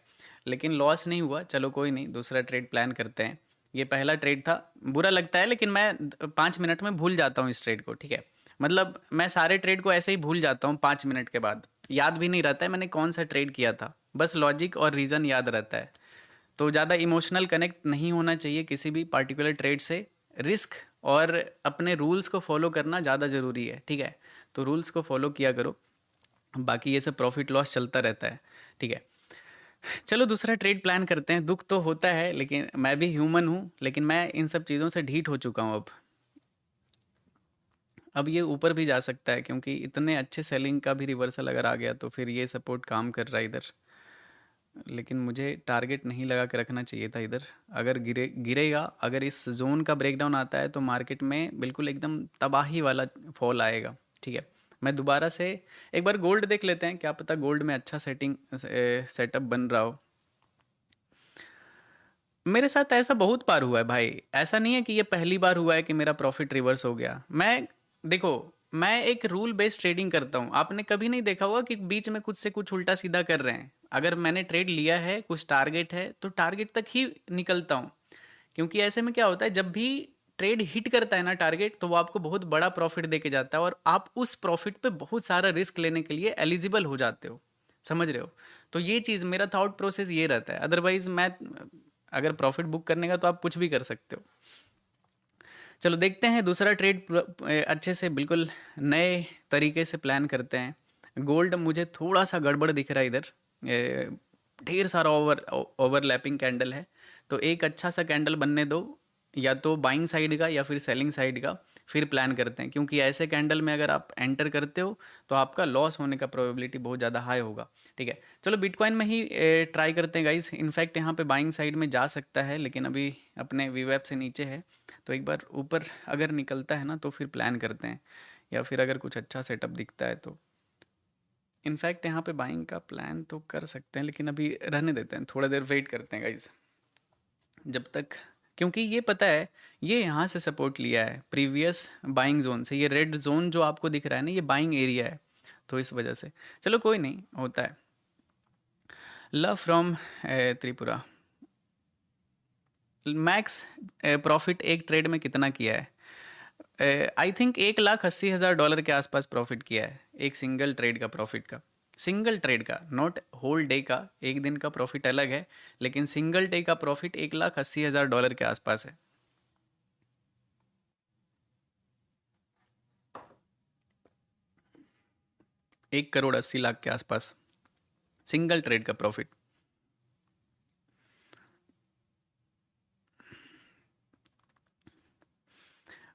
लेकिन लॉस नहीं हुआ। चलो कोई नहीं, दूसरा ट्रेड प्लान करते हैं। ये पहला ट्रेड था, बुरा लगता है लेकिन मैं 5 मिनट में भूल जाता हूँ इस ट्रेड को, ठीक है। मतलब मैं सारे ट्रेड को ऐसे ही भूल जाता हूँ 5 मिनट के बाद, याद भी नहीं रहता है मैंने कौन सा ट्रेड किया था, बस लॉजिक और रीज़न याद रहता है। तो ज़्यादा इमोशनल कनेक्ट नहीं होना चाहिए किसी भी पार्टिकुलर ट्रेड से। रिस्क और अपने रूल्स को फॉलो करना ज़्यादा ज़रूरी है, ठीक है। तो रूल्स को फॉलो किया करो, बाकी ये सब प्रॉफिट लॉस चलता रहता है, ठीक है। चलो दूसरा ट्रेड प्लान करते हैं। दुख तो होता है लेकिन मैं भी ह्यूमन हूँ, लेकिन मैं इन सब चीज़ों से ढीठ हो चुका हूँ अब ये ऊपर भी जा सकता है, क्योंकि इतने अच्छे सेलिंग का भी रिवर्सल अगर आ गया तो फिर ये सपोर्ट काम कर रहा है इधर। लेकिन मुझे टारगेट नहीं लगा के रखना चाहिए था इधर। अगर गिरेगा, अगर इस जोन का ब्रेकडाउन आता है तो मार्केट में बिल्कुल एकदम तबाही वाला फॉल आएगा, ठीक है। मैं दोबारा से एक बार गोल्ड देख लेते हैं, क्या पता गोल्ड में अच्छा सेटअप बन रहा हो। मेरे साथ ऐसा बहुत बार हुआ है भाई, ऐसा नहीं है कि ये पहली बार हुआ है कि मेरा प्रॉफिट रिवर्स हो गया। मैं देखो, मैं एक रूल बेस्ड ट्रेडिंग करता हूँ। आपने कभी नहीं देखा होगा कि बीच में कुछ से कुछ उल्टा सीधा कर रहे हैं। अगर मैंने ट्रेड लिया है, कुछ टारगेट है, तो टारगेट तक ही निकलता हूँ। क्योंकि ऐसे में क्या होता है, जब भी ट्रेड हिट करता है ना टारगेट, तो वो आपको बहुत बड़ा प्रॉफिट दे के जाता है और आप उस प्रॉफिट पे बहुत सारा रिस्क लेने के लिए एलिजिबल हो जाते हो। समझ रहे हो? तो ये चीज़, मेरा थॉट प्रोसेस ये रहता है। अदरवाइज मैं अगर प्रॉफिट बुक करने का तो आप कुछ भी कर सकते हो। चलो देखते हैं दूसरा ट्रेड अच्छे से बिल्कुल नए तरीके से प्लान करते हैं। गोल्ड मुझे थोड़ा सा गड़बड़ दिख रहा है इधर, ढेर सारा ओवरलैपिंग कैंडल है। तो एक अच्छा सा कैंडल बनने दो, या तो बाइंग साइड का या फिर सेलिंग साइड का, फिर प्लान करते हैं। क्योंकि ऐसे कैंडल में अगर आप एंटर करते हो तो आपका लॉस होने का प्रोबेबिलिटी बहुत ज़्यादा हाई होगा, ठीक है। चलो बिटकॉइन में ही ट्राई करते हैं गाइस। इनफैक्ट यहाँ पे बाइंग साइड में जा सकता है, लेकिन अभी अपने वीवेप से नीचे है। तो एक बार ऊपर अगर निकलता है ना तो फिर प्लान करते हैं, या फिर अगर कुछ अच्छा सेटअप दिखता है तो। इनफैक्ट यहाँ पे बाइंग का प्लान तो कर सकते हैं, लेकिन अभी रहने देते हैं, थोड़ा देर वेट करते हैं गाइज जब तक। क्योंकि ये पता है, ये यहाँ से सपोर्ट लिया है प्रीवियस बाइंग जोन से। ये रेड जोन जो आपको दिख रहा है ना, ये बाइंग एरिया है, तो इस वजह से। चलो कोई नहीं, होता है। Love from Tripura. Max profit एक ट्रेड में कितना किया है? आई थिंक $1,80,000 के आसपास प्रॉफिट किया है एक सिंगल ट्रेड का, प्रॉफिट का, सिंगल ट्रेड का, नॉट होल डे का। एक दिन का प्रॉफिट अलग है, लेकिन सिंगल डे का प्रॉफिट $1,80,000 के आसपास है। $1,80,00,000 के आसपास सिंगल ट्रेड का प्रॉफिट।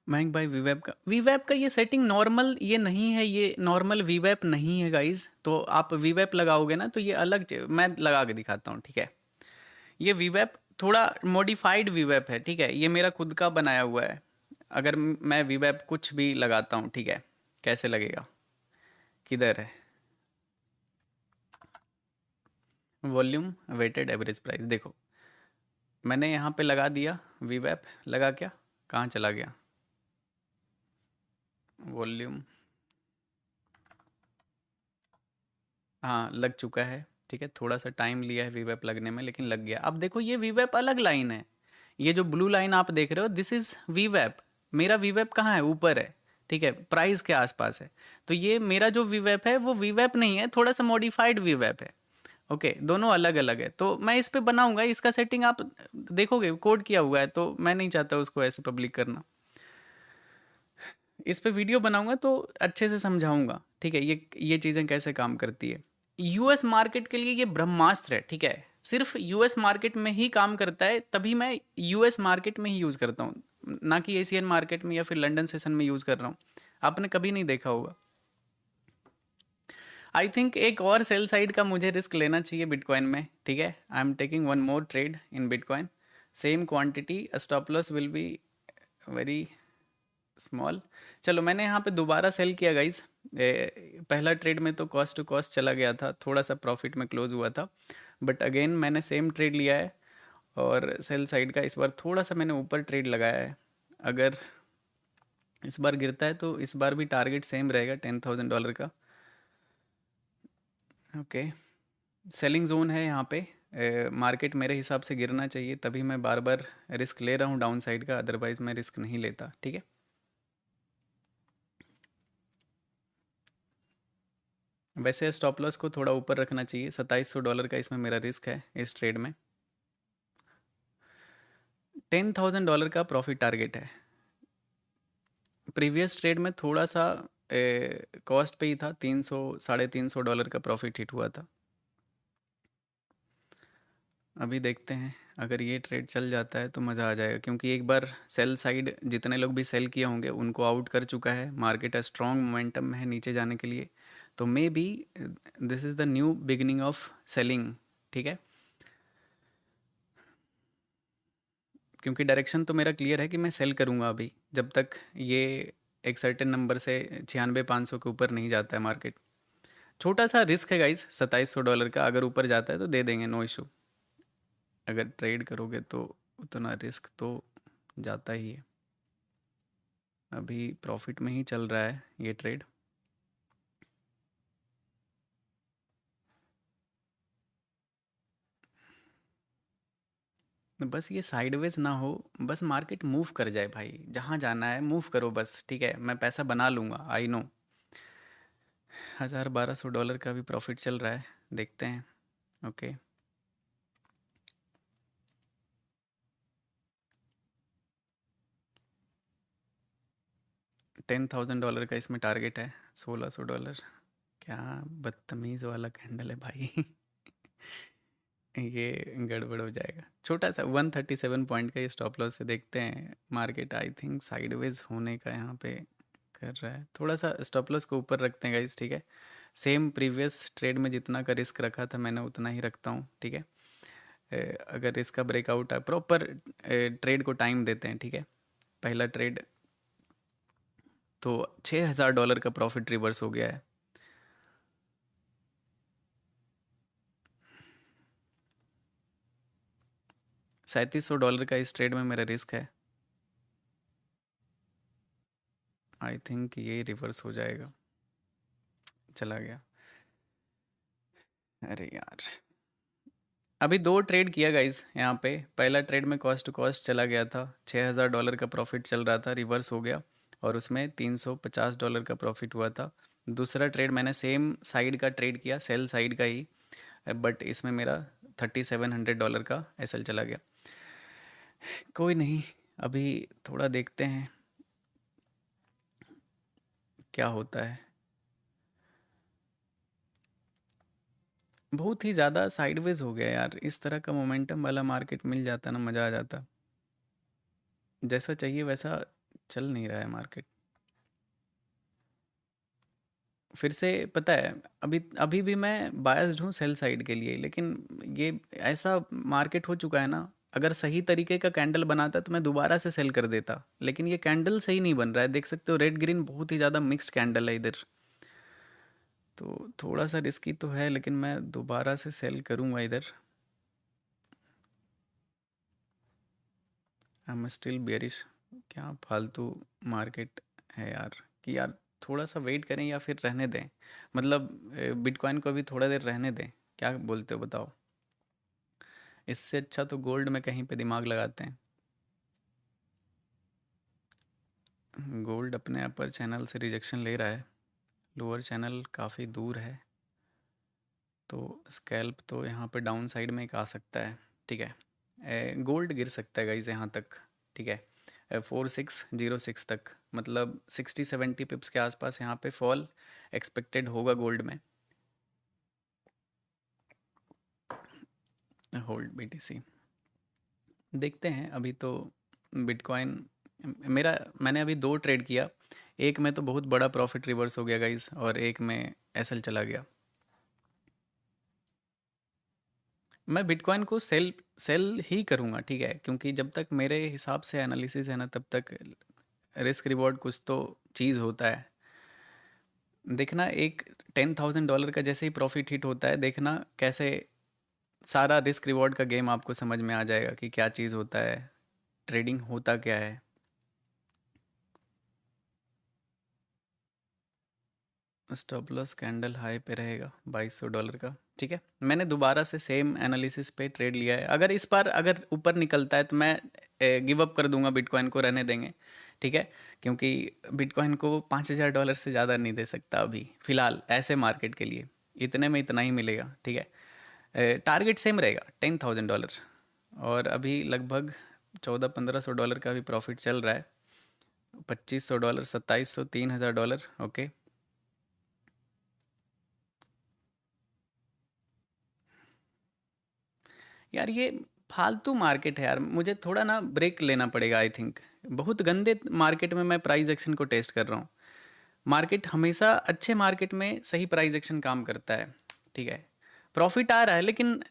महंग भाई वीवेप का ये सेटिंग नॉर्मल ये नहीं है, ये नॉर्मल वीवेप नहीं है गाइज। तो आप वीवेप लगाओगे ना तो ये अलग मैं लगा के दिखाता हूँ, ठीक है। ये वीवेप थोड़ा मॉडिफाइड वीवेप है, ठीक है। ये मेरा खुद का बनाया हुआ है। अगर मैं वीवेप कुछ भी लगाता हूँ, ठीक है, कैसे लगेगा, किधर है वॉल्यूम वेटेड एवरेज प्राइस, देखो मैंने यहाँ पे लगा दिया वीवेप, लगा क्या, कहाँ चला गया, वॉल्यूम, हाँ लग चुका है। ठीक है, थोड़ा सा टाइम लिया है वीवेप लगने में, लेकिन लग गया। अब देखो ये वीवेप अलग लाइन है, ये जो ब्लू लाइन आप देख रहे हो दिस इज वीवेप। मेरा वीवेप कहाँ है? ऊपर है, ठीक है, प्राइस के आसपास है। तो ये मेरा जो वीवेप है वो वीवेप नहीं है, थोड़ा सा मॉडिफाइड वीवेप है। ओके, दोनों अलग अलग है। तो मैं इस पे बनाऊंगा, इसका सेटिंग आप देखोगे कोड किया हुआ है, तो मैं नहीं चाहता उसको ऐसे पब्लिक करना। इस पे वीडियो बनाऊंगा तो अच्छे से समझाऊंगा, ठीक है, ये चीज़ें कैसे काम करती है। यूएस मार्केट के लिए ये ब्रह्मास्त्र है, ठीक है, सिर्फ यूएस मार्केट में ही काम करता है, तभी मैं यूएस मार्केट में ही यूज़ करता हूँ, ना कि एशियन मार्केट में या फिर लंदन सेशन में यूज़ कर रहा हूँ। आपने कभी नहीं देखा होगा। आई थिंक एक और सेल साइड का मुझे रिस्क लेना चाहिए बिटकॉइन में, ठीक है। I am taking one more trade in bitcoin, same quantity, stop loss will be very small. चलो मैंने यहाँ पे दोबारा सेल किया गाइज। पहला ट्रेड में तो कॉस्ट टू कॉस्ट चला गया था, थोड़ा सा प्रॉफिट में क्लोज हुआ था, बट अगेन मैंने सेम ट्रेड लिया है और सेल साइड का इस बार थोड़ा सा मैंने ऊपर ट्रेड लगाया है। अगर इस बार गिरता है तो इस बार भी टारगेट सेम रहेगा $10,000 का। ओके, सेलिंग जोन है यहाँ पे। मार्केट मेरे हिसाब से गिरना चाहिए, तभी मैं बार बार रिस्क ले रहा हूँ डाउन साइड का, अदरवाइज मैं रिस्क नहीं लेता, ठीक है। वैसे स्टॉप लॉस को थोड़ा ऊपर रखना चाहिए, $2700 का इसमें मेरा रिस्क है इस ट्रेड में। $10,000 का प्रॉफिट टारगेट है। प्रीवियस ट्रेड में थोड़ा सा कॉस्ट पे ही था, 300 $350 का प्रॉफिट हिट हुआ था। अभी देखते हैं, अगर ये ट्रेड चल जाता है तो मज़ा आ जाएगा, क्योंकि एक बार सेल साइड जितने लोग भी सेल किए होंगे उनको आउट कर चुका है। मार्केट स्ट्रॉन्ग मोमेंटम में है नीचे जाने के लिए, तो may be this is the new beginning of selling, ठीक है। क्योंकि डायरेक्शन तो मेरा क्लियर है कि मैं सेल करूँगा अभी, जब तक ये एक सर्टेन नंबर से 9600-500 के ऊपर नहीं जाता है मार्केट। छोटा सा रिस्क है गाइस $2700 का, अगर ऊपर जाता है तो दे देंगे, नो इशू। अगर ट्रेड करोगे तो उतना रिस्क तो जाता ही है। अभी प्रॉफिट में ही चल रहा है ये ट्रेड। बस ये साइडवेज ना हो, बस मार्केट मूव कर जाए भाई, जहाँ जाना है मूव करो बस, ठीक है, मैं पैसा बना लूँगा, आई नो। $1200 का भी प्रॉफिट चल रहा है, देखते हैं। ओके, $10,000 का इसमें टारगेट है, $1600। क्या बदतमीज़ वाला कैंडल है भाई। ये गड़बड़ हो जाएगा। छोटा सा 137 पॉइंट का ये स्टॉप लॉस से देखते हैं। मार्केट आई थिंक साइडवेज होने का यहाँ पे कर रहा है, थोड़ा सा स्टॉप लॉस को ऊपर रखते हैं गाइस, ठीक है। सेम प्रीवियस ट्रेड में जितना का रिस्क रखा था मैंने उतना ही रखता हूँ, ठीक है। अगर इसका ब्रेकआउट है, प्रॉपर ट्रेड को टाइम देते हैं, ठीक है। पहला ट्रेड तो $6000 का प्रॉफिट रिवर्स हो गया है। $3700 का इस ट्रेड में मेरा रिस्क है। आई थिंक ये रिवर्स हो जाएगा, चला गया। अरे यार, अभी दो ट्रेड किया गाइज यहाँ पे। पहला ट्रेड में कॉस्ट टू कॉस्ट चला गया था, $6000 का प्रॉफिट चल रहा था, रिवर्स हो गया और उसमें $350 का प्रॉफिट हुआ था। दूसरा ट्रेड मैंने सेम साइड का ट्रेड किया, सेल साइड का ही, बट इसमें मेरा $3700 का एसएल चला गया। कोई नहीं, अभी थोड़ा देखते हैं क्या होता है। बहुत ही ज़्यादा साइडवेज हो गया यार, इस तरह का मोमेंटम वाला मार्केट मिल जाता ना, मज़ा आ जाता। जैसा चाहिए वैसा चल नहीं रहा है मार्केट। फिर से पता है, अभी अभी भी मैं बायस्ड हूँ सेल साइड के लिए, लेकिन ये ऐसा मार्केट हो चुका है ना, अगर सही तरीके का कैंडल बनाता तो मैं दोबारा से सेल कर देता, लेकिन ये कैंडल सही नहीं बन रहा है। देख सकते हो रेड ग्रीन बहुत ही ज़्यादा मिक्स्ड कैंडल है इधर, तो थोड़ा सा रिस्की तो है, लेकिन मैं दोबारा से सेल करूँगा इधर। I am still bearish. क्या फालतू मार्केट है यार, कि यार थोड़ा सा वेट करें या फिर रहने दें, मतलब बिटकॉइन को अभी थोड़ा देर रहने दें, क्या बोलते हो बताओ? इससे अच्छा तो गोल्ड में कहीं पे दिमाग लगाते हैं। गोल्ड अपने अपर चैनल से रिजेक्शन ले रहा है, लोअर चैनल काफ़ी दूर है, तो स्कैल्प तो यहाँ पे डाउन साइड में एक आ सकता है। ठीक है, गोल्ड गिर सकता है गाइस यहाँ तक। ठीक है, 4606 तक, मतलब 60-70 पिप्स के आसपास यहाँ पे फॉल एक्सपेक्टेड होगा गोल्ड में। होल्ड बीटीसी, देखते हैं अभी तो। बिटकॉइन मैंने अभी 2 ट्रेड किया, एक में तो बहुत बड़ा प्रॉफिट रिवर्स हो गया गाइस, और एक में एसएल चला गया। मैं बिटकॉइन को सेल सेल ही करूँगा, ठीक है, क्योंकि जब तक मेरे हिसाब से एनालिसिस है ना, तब तक रिस्क रिवॉर्ड कुछ तो चीज़ होता है। देखना, एक $10,000 का जैसे ही प्रॉफिट हिट होता है, देखना कैसे सारा रिस्क रिवॉर्ड का गेम आपको समझ में आ जाएगा कि क्या चीज़ होता है, ट्रेडिंग होता क्या है। स्टॉप लॉस कैंडल हाई पे रहेगा $2200 का। ठीक है, मैंने दोबारा से सेम एनालिसिस पे ट्रेड लिया है। अगर इस बार अगर ऊपर निकलता है तो मैं गिव अप कर दूंगा, बिटकॉइन को रहने देंगे। ठीक है, क्योंकि बिटकॉइन को $5000 से ज़्यादा नहीं दे सकता अभी फ़िलहाल ऐसे मार्केट के लिए, इतने में इतना ही मिलेगा। ठीक है, टारगेट सेम रहेगा $10,000, और अभी लगभग $1400-1500 का भी प्रॉफिट चल रहा है। $2500, $2700, $3000। ओके, यार ये फालतू मार्केट है यार, मुझे थोड़ा ना ब्रेक लेना पड़ेगा आई थिंक। बहुत गंदे मार्केट में मैं प्राइस एक्शन को टेस्ट कर रहा हूँ। मार्केट हमेशा अच्छे मार्केट में सही प्राइस एक्शन काम करता है। ठीक है, प्रॉफिट आ रहा है लेकिन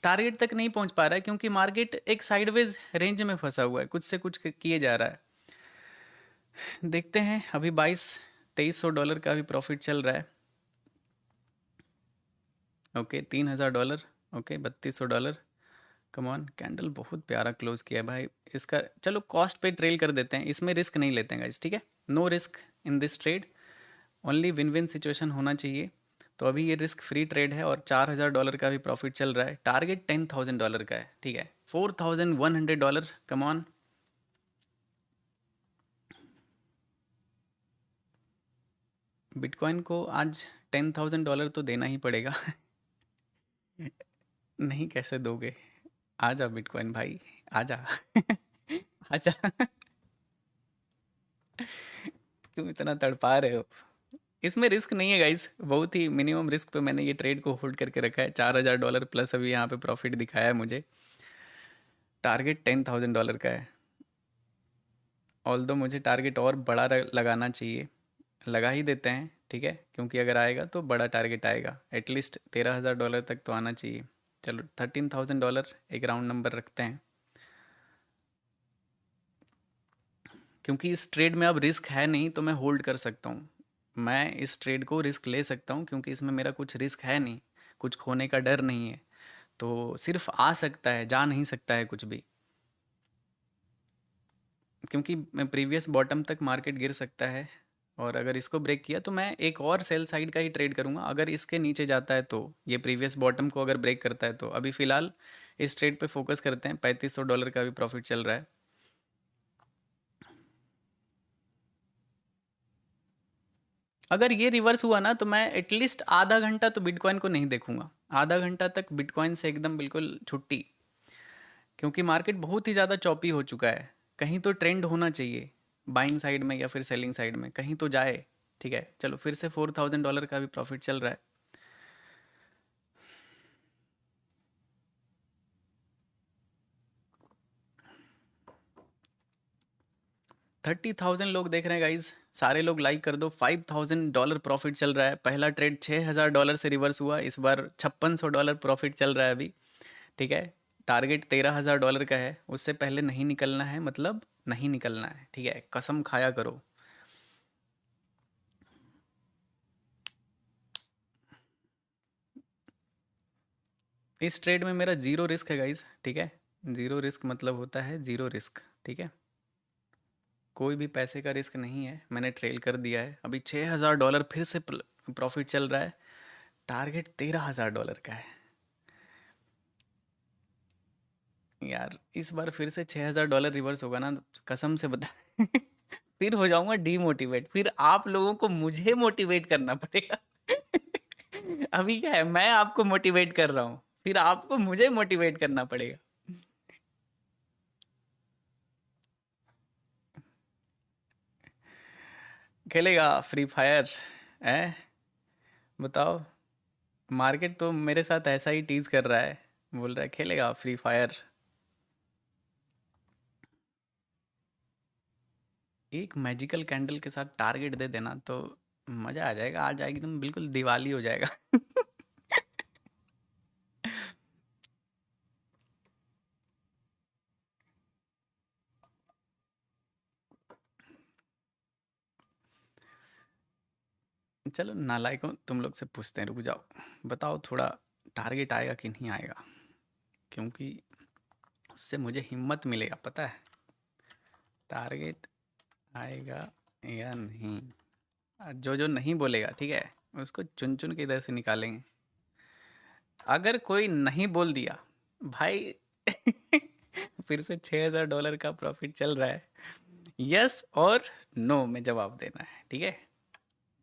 टारगेट तक नहीं पहुंच पा रहा है, क्योंकि मार्केट एक साइडवेज रेंज में फंसा हुआ है, कुछ से कुछ किए जा रहा है। देखते हैं, अभी 2200-2300 का भी प्रॉफिट चल रहा है। Okay, $3000। Okay, $3200। Come on, candle बहुत प्यारा क्लोज किया है भाई इसका। चलो कॉस्ट पे ट्रेल कर देते हैं, इसमें रिस्क नहीं लेते हैं गाइस। ठीक है, no risk in this trade, only win win situation होना चाहिए। तो अभी ये रिस्क फ्री ट्रेड है, और $4000 का भी प्रॉफिट चल रहा है। टारगेट $10,000 का है। ठीक है, $4100। कम ऑन, बिटकॉइन को आज $10,000 तो देना ही पड़ेगा। नहीं, कैसे दोगे? आजा बिटकॉइन भाई, आजा। आजा। क्यों इतना तड़पा रहे हो? इसमें रिस्क नहीं है गाइस, बहुत ही मिनिमम रिस्क पे मैंने ये ट्रेड को होल्ड करके रखा है। $4000 प्लस अभी यहाँ पे प्रॉफिट दिखाया है मुझे। टारगेट $10,000 का है, ऑल्दो मुझे टारगेट और बड़ा लगाना चाहिए, लगा ही देते हैं। ठीक है, क्योंकि अगर आएगा तो बड़ा टारगेट आएगा, एटलीस्ट $13,000 तक तो आना चाहिए। चलो $13,000 एक राउंड नंबर रखते हैं, क्योंकि इस ट्रेड में अब रिस्क है नहीं तो मैं होल्ड कर सकता हूँ। मैं इस ट्रेड को रिस्क ले सकता हूँ, क्योंकि इसमें मेरा कुछ रिस्क है नहीं, कुछ खोने का डर नहीं है। तो सिर्फ आ सकता है, जा नहीं सकता है कुछ भी, क्योंकि प्रीवियस बॉटम तक मार्केट गिर सकता है। और अगर इसको ब्रेक किया तो मैं एक और सेल साइड का ही ट्रेड करूंगा। अगर इसके नीचे जाता है तो, ये प्रीवियस बॉटम को अगर ब्रेक करता है तो, अभी फ़िलहाल इस ट्रेड पे फोकस करते हैं। $3500 का भी प्रॉफिट चल रहा है। अगर ये रिवर्स हुआ ना, तो मैं एटलीस्ट आधा घंटा तो बिटकॉइन को नहीं देखूंगा। आधा घंटा तक बिटकॉइन से एकदम बिल्कुल छुट्टी, क्योंकि मार्केट बहुत ही ज़्यादा चॉपी हो चुका है। कहीं तो ट्रेंड होना चाहिए, बाइंग साइड में या फिर सेलिंग साइड में, कहीं तो जाए। ठीक है, चलो फिर से $4000 का भी प्रॉफिट चल रहा है। 30,000 लोग देख रहे हैं गाइज, सारे लोग लाइक कर दो। $5,000 प्रॉफिट चल रहा है। पहला ट्रेड $6,000 से रिवर्स हुआ, इस बार $5600 प्रॉफिट चल रहा है अभी। ठीक है, टारगेट $13,000 का है, उससे पहले नहीं निकलना है, मतलब नहीं निकलना है। ठीक है, कसम खाया करो। इस ट्रेड में मेरा जीरो रिस्क है गाइज। ठीक है, जीरो रिस्क मतलब होता है जीरो रिस्क। ठीक है, कोई भी पैसे का रिस्क नहीं है, मैंने ट्रेल कर दिया है। अभी $6000 फिर से प्रॉफिट चल रहा है। टारगेट $13000 का है। यार इस बार फिर से $6000 रिवर्स होगा ना, कसम से बता फिर हो जाऊंगा डीमोटिवेट, फिर आप लोगों को मुझे मोटिवेट करना पड़ेगा। अभी क्या है, मैं आपको मोटिवेट कर रहा हूँ, फिर आपको मुझे मोटिवेट करना पड़ेगा। खेलेगा फ्री फायर है? बताओ। मार्केट तो मेरे साथ ऐसा ही टीज कर रहा है, बोल रहा है खेलेगा फ्री फायर। एक मैजिकल कैंडल के साथ टारगेट दे देना तो मजा आ जाएगा, आज एकदम बिल्कुल दिवाली हो जाएगा। चलो नालायकों, तुम लोग से पूछते हैं, रुक जाओ। बताओ थोड़ा, टारगेट आएगा कि नहीं आएगा? क्योंकि उससे मुझे हिम्मत मिलेगा, पता है। टारगेट आएगा या नहीं? जो जो नहीं बोलेगा, ठीक है, उसको चुन चुन के इधर से निकालेंगे। अगर कोई नहीं बोल दिया भाई फिर से $6000 का प्रॉफिट चल रहा है। यस और नो में जवाब देना है, ठीक है।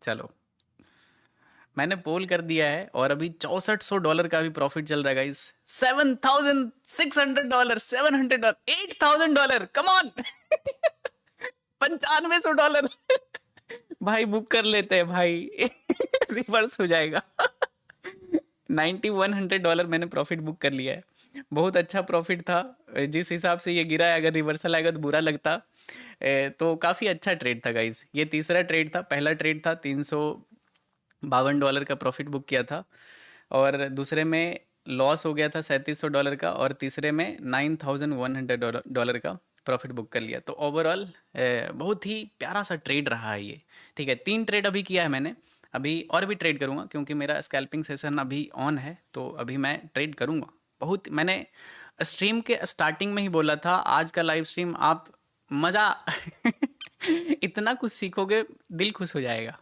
चलो, मैंने पोल कर दिया है और अभी $6400 का भी प्रॉफिट चल रहा है गाइस। $7600, $700, $8000, come on. $9500 भाई बुक कर लेते हैं भाई। रिवर्स हो जाएगा। $9100 मैंने प्रॉफिट बुक कर लिया है। बहुत अच्छा प्रॉफिट था। जिस हिसाब से ये गिरा है, अगर रिवर्सल आएगा तो बुरा लगता। तो काफ़ी अच्छा ट्रेड था गाइस। ये तीसरा ट्रेड था, पहला ट्रेड था $352 का प्रॉफिट बुक किया था, और दूसरे में लॉस हो गया था $3700 का, और तीसरे में $9100 का प्रॉफिट बुक कर लिया। तो ओवरऑल बहुत ही प्यारा सा ट्रेड रहा है ये। ठीक है, 3 ट्रेड अभी किया है मैंने। अभी और भी ट्रेड करूँगा क्योंकि मेरा स्कैल्पिंग सेशन अभी ऑन है, तो अभी मैं ट्रेड करूँगा। बहुत मैंने स्ट्रीम के स्टार्टिंग में ही बोला था, आज का लाइव स्ट्रीम आप मज़ा इतना कुछ सीखोगे, दिल खुश हो जाएगा।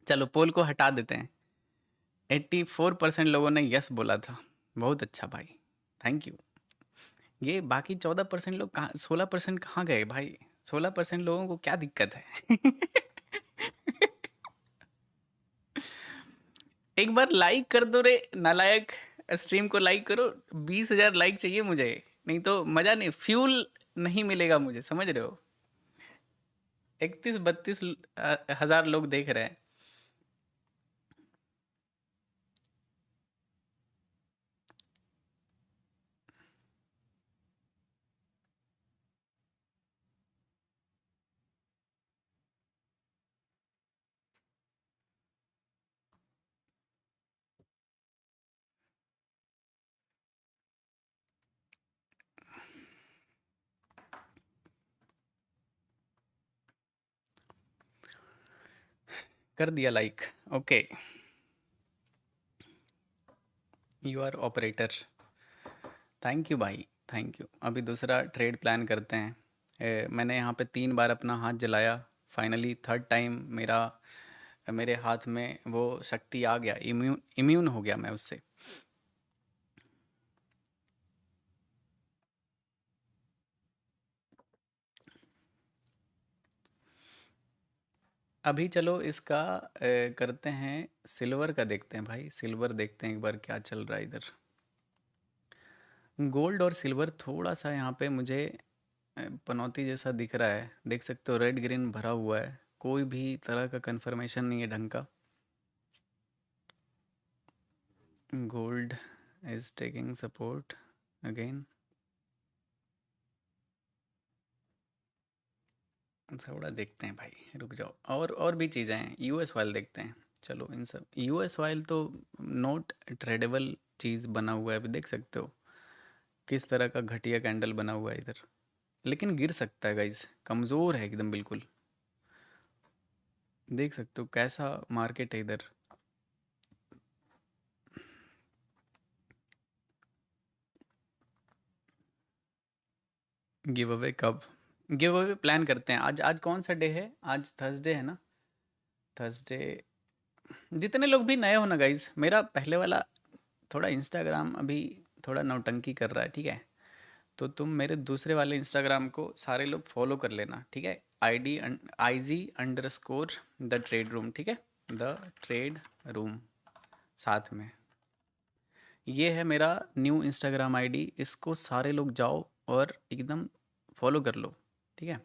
चलो पोल को हटा देते हैं। 84% लोगों ने यस बोला था। बहुत अच्छा भाई, थैंक यू। ये बाकी 14% लोग कहाँ, 16% कहाँ गए भाई? 16% लोगों को क्या दिक्कत है? एक बार लाइक कर दो रे नालायक। स्ट्रीम को लाइक करो। 20,000 लाइक चाहिए मुझे, नहीं तो मजा नहीं, फ्यूल नहीं मिलेगा मुझे, समझ रहे हो। 31-32 हजार लोग देख रहे हैं। कर दिया like, okay. You are operator, thank you भाई, थैंक यू। अभी दूसरा ट्रेड प्लान करते हैं। मैंने यहाँ पे 3 बार अपना हाथ जलाया, फाइनली थर्ड टाइम मेरे हाथ में वो शक्ति आ गया, इम्यून इम्यून हो गया मैं उससे। अभी चलो इसका करते हैं, सिल्वर का देखते हैं भाई। सिल्वर देखते हैं एक बार क्या चल रहा है इधर। गोल्ड और सिल्वर थोड़ा सा यहाँ पे मुझे पनौती जैसा दिख रहा है। देख सकते हो रेड ग्रीन भरा हुआ है, कोई भी तरह का कंफर्मेशन नहीं है ढंग का। Gold is taking support again. थोड़ा देखते हैं भाई, रुक जाओ। और भी चीज़ें हैं, यूएस ऑयल देखते हैं। चलो इन सब, यूएस ऑयल तो नोट ट्रेडेबल चीज़ बना हुआ है, अभी देख सकते हो किस तरह का घटिया कैंडल बना हुआ है इधर। लेकिन गिर सकता है गाइस, कमज़ोर है एकदम बिल्कुल। देख सकते हो कैसा मार्केट है इधर। गिव अवे कब? गिव अवे प्लान करते हैं। आज आज कौन सा डे है? आज थर्सडे है ना? थर्सडे। जितने लोग भी नए हो ना गाइज, मेरा पहले वाला थोड़ा इंस्टाग्राम अभी थोड़ा नौटंकी कर रहा है, ठीक है? तो तुम मेरे दूसरे वाले इंस्टाग्राम को सारे लोग फॉलो कर लेना, ठीक है? IG__ द ट्रेड रूम, ठीक है? द ट्रेड रूम साथ में। ये है मेरा न्यू इंस्टाग्राम आईडी, इसको सारे लोग जाओ और एकदम फॉलो कर लो, ठीक है?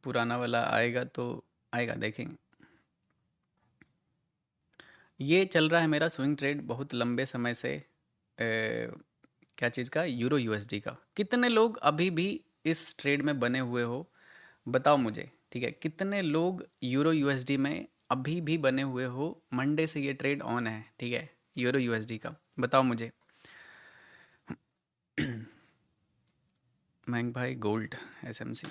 पुराना वाला आएगा तो आएगा, देखेंगे। ये चल रहा है मेरा स्विंग ट्रेड बहुत लंबे समय से। क्या चीज़ का? यूरो यूएसडी का। कितने लोग अभी भी इस ट्रेड में बने हुए हो? बताओ मुझे, ठीक है? कितने लोग यूरो यूएसडी में अभी भी बने हुए हो? मंडे से ये ट्रेड ऑन है, ठीक है? यूरो यूएसडी का बताओ मुझे। मैंग भाई गोल्ड एसएमसी।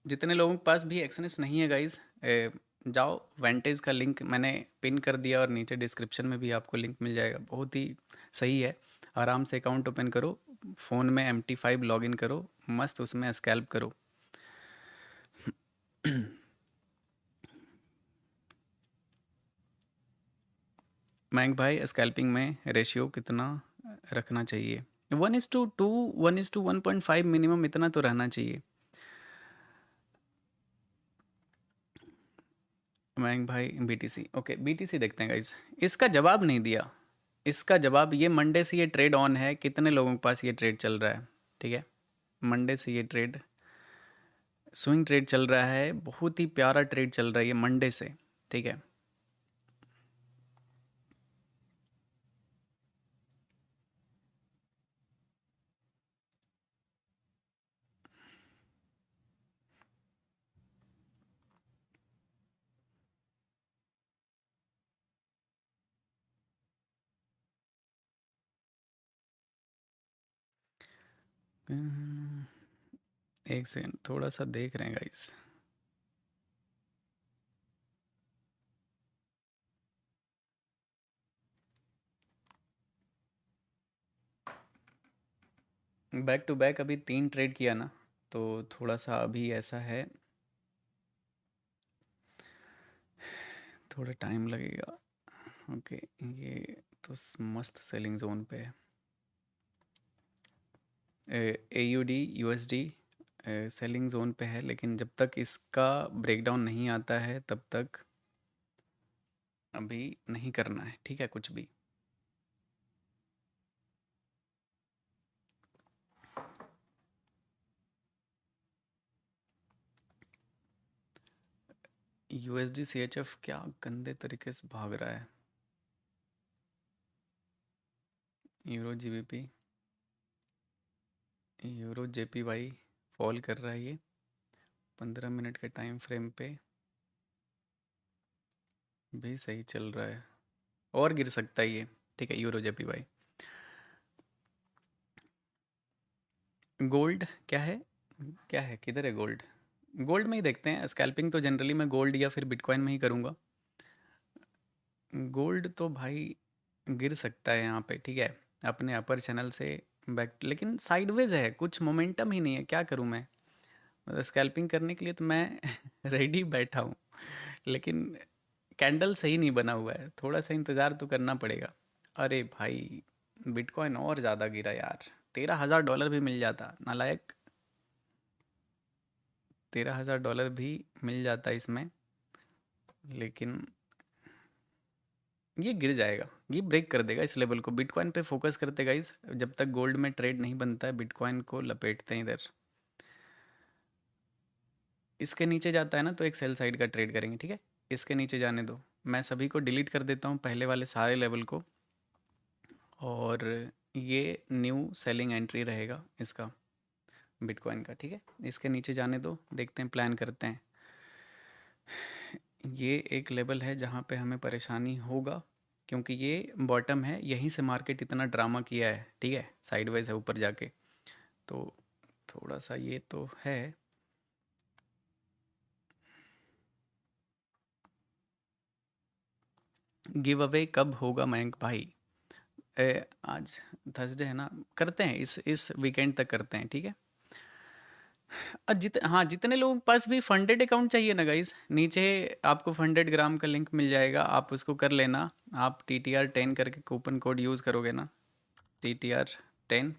जितने लोगों के पास भी एक्सएनएस नहीं है गाइज, जाओ, वेंटेज का लिंक मैंने पिन कर दिया और नीचे डिस्क्रिप्शन में भी आपको लिंक मिल जाएगा। बहुत ही सही है। आराम से अकाउंट ओपन करो, फ़ोन में MT5 लॉगिन करो, मस्त उसमें स्कैल्प करो। मैंग भाई, स्कैल्पिंग में रेशियो कितना रखना चाहिए? 1:2, 1:1.5 मिनिमम, इतना तो रहना चाहिए। मैंग भाई BTC, ओके BTC देखते हैं गाइज। इसका जवाब नहीं दिया। इसका जवाब, ये मंडे से ये ट्रेड ऑन है, कितने लोगों के पास ये ट्रेड चल रहा है, ठीक है? मंडे से ये ट्रेड स्विंग ट्रेड चल रहा है, बहुत ही प्यारा ट्रेड चल रहा है ये मंडे से, ठीक है? एक सेकंड, थोड़ा सा देख रहे हैं गाइस। बैक टू बैक अभी 3 ट्रेड किया ना, तो थोड़ा सा अभी ऐसा है, थोड़ा टाइम लगेगा। ओके, ये तो मस्त सेलिंग जोन पे है। AUD USD सेलिंग जोन पे है, लेकिन जब तक इसका ब्रेकडाउन नहीं आता है तब तक अभी नहीं करना है, ठीक है? कुछ भी। USD CHF क्या गंदे तरीके से भाग रहा है। Euro GBP, euro JPY fall कर रहा है ये 15 मिनट के टाइम फ्रेम पे भी सही चल रहा है, और गिर सकता है ये, ठीक है? Euro JPY। गोल्ड क्या है? क्या है, किधर है गोल्ड? गोल्ड में ही देखते हैं। स्कैल्पिंग तो जनरली मैं गोल्ड या फिर बिटकॉइन में ही करूँगा। गोल्ड तो भाई गिर सकता है यहाँ पे, ठीक है? अपने अपर चैनल से बैक, लेकिन साइडवेज है, कुछ मोमेंटम ही नहीं है। क्या करूँ मैं? मतलब स्कैल्पिंग करने के लिए तो मैं रेडी बैठा हूँ, लेकिन कैंडल सही नहीं बना हुआ है, थोड़ा सा इंतज़ार तो करना पड़ेगा। अरे भाई, बिटकॉइन और ज़्यादा गिरा यार। $13,000 भी मिल जाता नालायक, $13,000 भी मिल जाता इसमें, लेकिन ये गिर जाएगा, ये ब्रेक कर देगा इस लेवल को। बिटकॉइन पे फोकस करते गाइस, जब तक गोल्ड में ट्रेड नहीं बनता है बिटकॉइन को लपेटते हैं इधर। इसके नीचे जाता है ना तो एक सेल साइड का ट्रेड करेंगे, ठीक है? इसके नीचे जाने दो, मैं सभी को डिलीट कर देता हूँ, पहले वाले सारे लेवल को, और ये न्यू सेलिंग एंट्री रहेगा इसका, बिटकॉइन का, ठीक है? इसके नीचे जाने दो, देखते हैं, प्लान करते हैं। ये एक लेवल है जहाँ पे हमें परेशानी होगा, क्योंकि ये बॉटम है, यहीं से मार्केट इतना ड्रामा किया है, ठीक है? साइडवेज है ऊपर जाके, तो थोड़ा सा ये तो है। गिव अवे कब होगा मयंक भाई? आज थर्सडे है ना, करते हैं इस वीकेंड तक करते हैं, ठीक है। हाँ, जितने लोगों के पास भी फंडेड अकाउंट चाहिए ना गाइस, नीचे आपको फंडेड ग्राम का लिंक मिल जाएगा, आप उसको कर लेना। आप TTR10 करके कूपन कोड यूज़ करोगे ना, TTR10,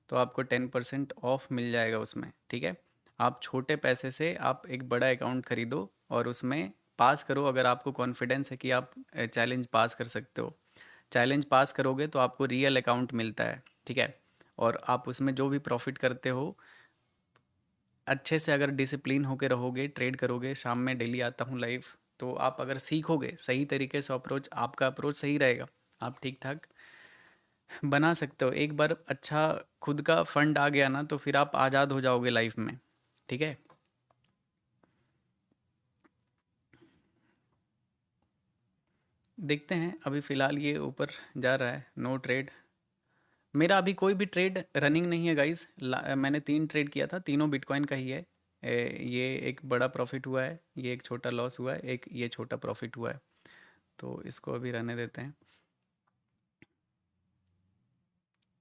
तो आपको 10% ऑफ मिल जाएगा उसमें, ठीक है। आप छोटे पैसे से आप एक बड़ा अकाउंट खरीदो और उसमें पास करो, अगर आपको कॉन्फिडेंस है कि आप चैलेंज पास कर सकते हो। चैलेंज पास करोगे तो आपको रियल अकाउंट मिलता है, ठीक है। और आप उसमें जो भी प्रॉफिट करते हो, अच्छे से अगर डिसिप्लिन होके रहोगे, ट्रेड करोगे, शाम में डेली आता हूँ लाइव, तो आप अगर सीखोगे सही तरीके से अप्रोच, आपका अप्रोच सही रहेगा, आप ठीक ठाक बना सकते हो। एक बार अच्छा खुद का फंड आ गया ना, तो फिर आप आज़ाद हो जाओगे लाइफ में, ठीक है। देखते हैं, अभी फ़िलहाल ये ऊपर जा रहा है, नो ट्रेड। मेरा अभी कोई भी ट्रेड रनिंग नहीं है गाइस। मैंने 3 ट्रेड किया था, तीनों बिटकॉइन का ही है। ये एक बड़ा प्रॉफिट हुआ है, ये एक छोटा लॉस हुआ है, एक ये छोटा प्रॉफिट हुआ है, तो इसको अभी रहने देते हैं।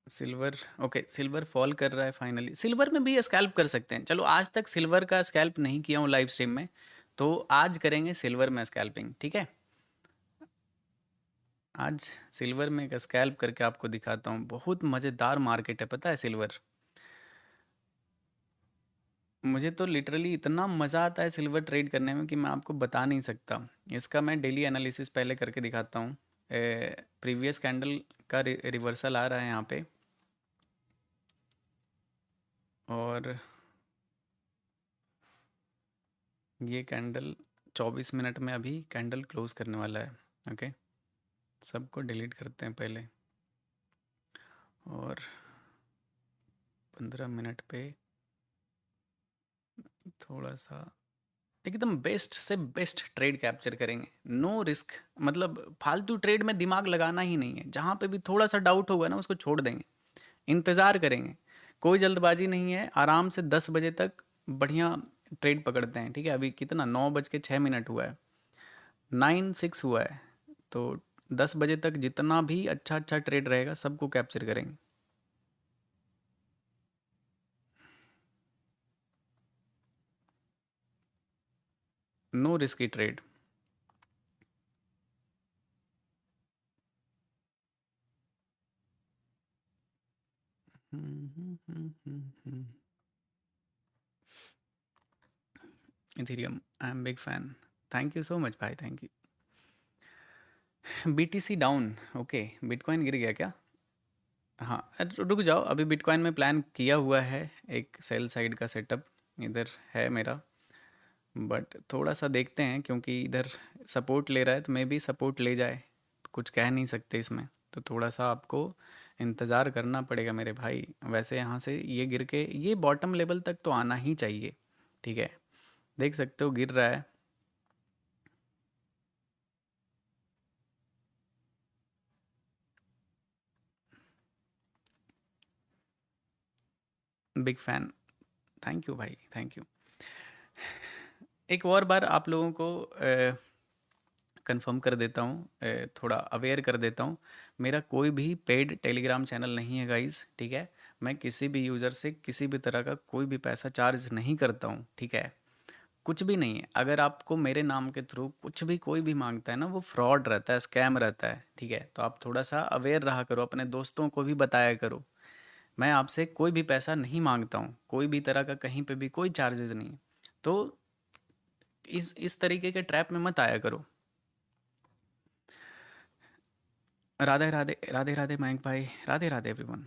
सिल्वर, ओके, सिल्वर फॉल कर रहा है फाइनली। सिल्वर में भी स्कैल्प कर सकते हैं, चलो आज तक सिल्वर का स्कैल्प नहीं किया हूँ लाइव स्ट्रीम में, तो आज करेंगे सिल्वर में स्कैल्पिंग, ठीक है। आज सिल्वर में एक स्कैल्प करके आपको दिखाता हूँ, बहुत मज़ेदार मार्केट है, पता है सिल्वर। मुझे तो लिटरली इतना मज़ा आता है सिल्वर ट्रेड करने में कि मैं आपको बता नहीं सकता। इसका मैं डेली एनालिसिस पहले करके दिखाता हूँ। प्रीवियस कैंडल का रिवर्सल आ रहा है यहाँ पे, और ये कैंडल 24 मिनट में अभी कैंडल क्लोज करने वाला है, ओके। सबको डिलीट करते हैं पहले, और 15 मिनट पे थोड़ा सा एकदम बेस्ट से बेस्ट ट्रेड कैप्चर करेंगे, नो रिस्क। मतलब फालतू ट्रेड में दिमाग लगाना ही नहीं है, जहाँ पे भी थोड़ा सा डाउट होगा ना उसको छोड़ देंगे, इंतज़ार करेंगे। कोई जल्दबाजी नहीं है, आराम से 10 बजे तक बढ़िया ट्रेड पकड़ते हैं, ठीक है। अभी कितना, 9:06 हुआ है, 9:06 हुआ है, तो 10 बजे तक जितना भी अच्छा अच्छा ट्रेड रहेगा सबको कैप्चर करेंगे। No risky trade. Ethereum, I am big fan. Thank you so much भाई, thank you. BTC down, okay, bitcoin गिर गया क्या? हाँ, रुक जाओ, अभी बिटकॉइन में प्लान किया हुआ है एक सेल साइड का सेटअप, इधर है मेरा, बट थोड़ा सा देखते हैं, क्योंकि इधर सपोर्ट ले रहा है तो मे भी सपोर्ट ले जाए, कुछ कह नहीं सकते इसमें, तो थोड़ा सा आपको इंतज़ार करना पड़ेगा मेरे भाई। वैसे यहाँ से ये गिर के ये बॉटम लेवल तक तो आना ही चाहिए, ठीक है। देख सकते हो गिर रहा है, बिग फैन, थैंक यू भाई, थैंक यू। एक और बार आप लोगों को कंफर्म कर देता हूँ, थोड़ा अवेयर कर देता हूँ, मेरा कोई भी पेड टेलीग्राम चैनल नहीं है गाइस, ठीक है। मैं किसी भी यूज़र से किसी भी तरह का कोई भी पैसा चार्ज नहीं करता हूँ, ठीक है। कुछ भी नहीं है, अगर आपको मेरे नाम के थ्रू कुछ भी कोई भी मांगता है ना, वो फ्रॉड रहता है, स्कैम रहता है, ठीक है। तो आप थोड़ा सा अवेयर रहा करो, अपने दोस्तों को भी बताया करो। मैं आपसे कोई भी पैसा नहीं मांगता हूँ, कोई भी तरह का कहीं पे भी कोई चार्जेस नहीं है। तो इस तरीके के ट्रैप में मत आया करो। राधे राधे, राधे राधे मयंक भाई, राधे राधे एवरीवन।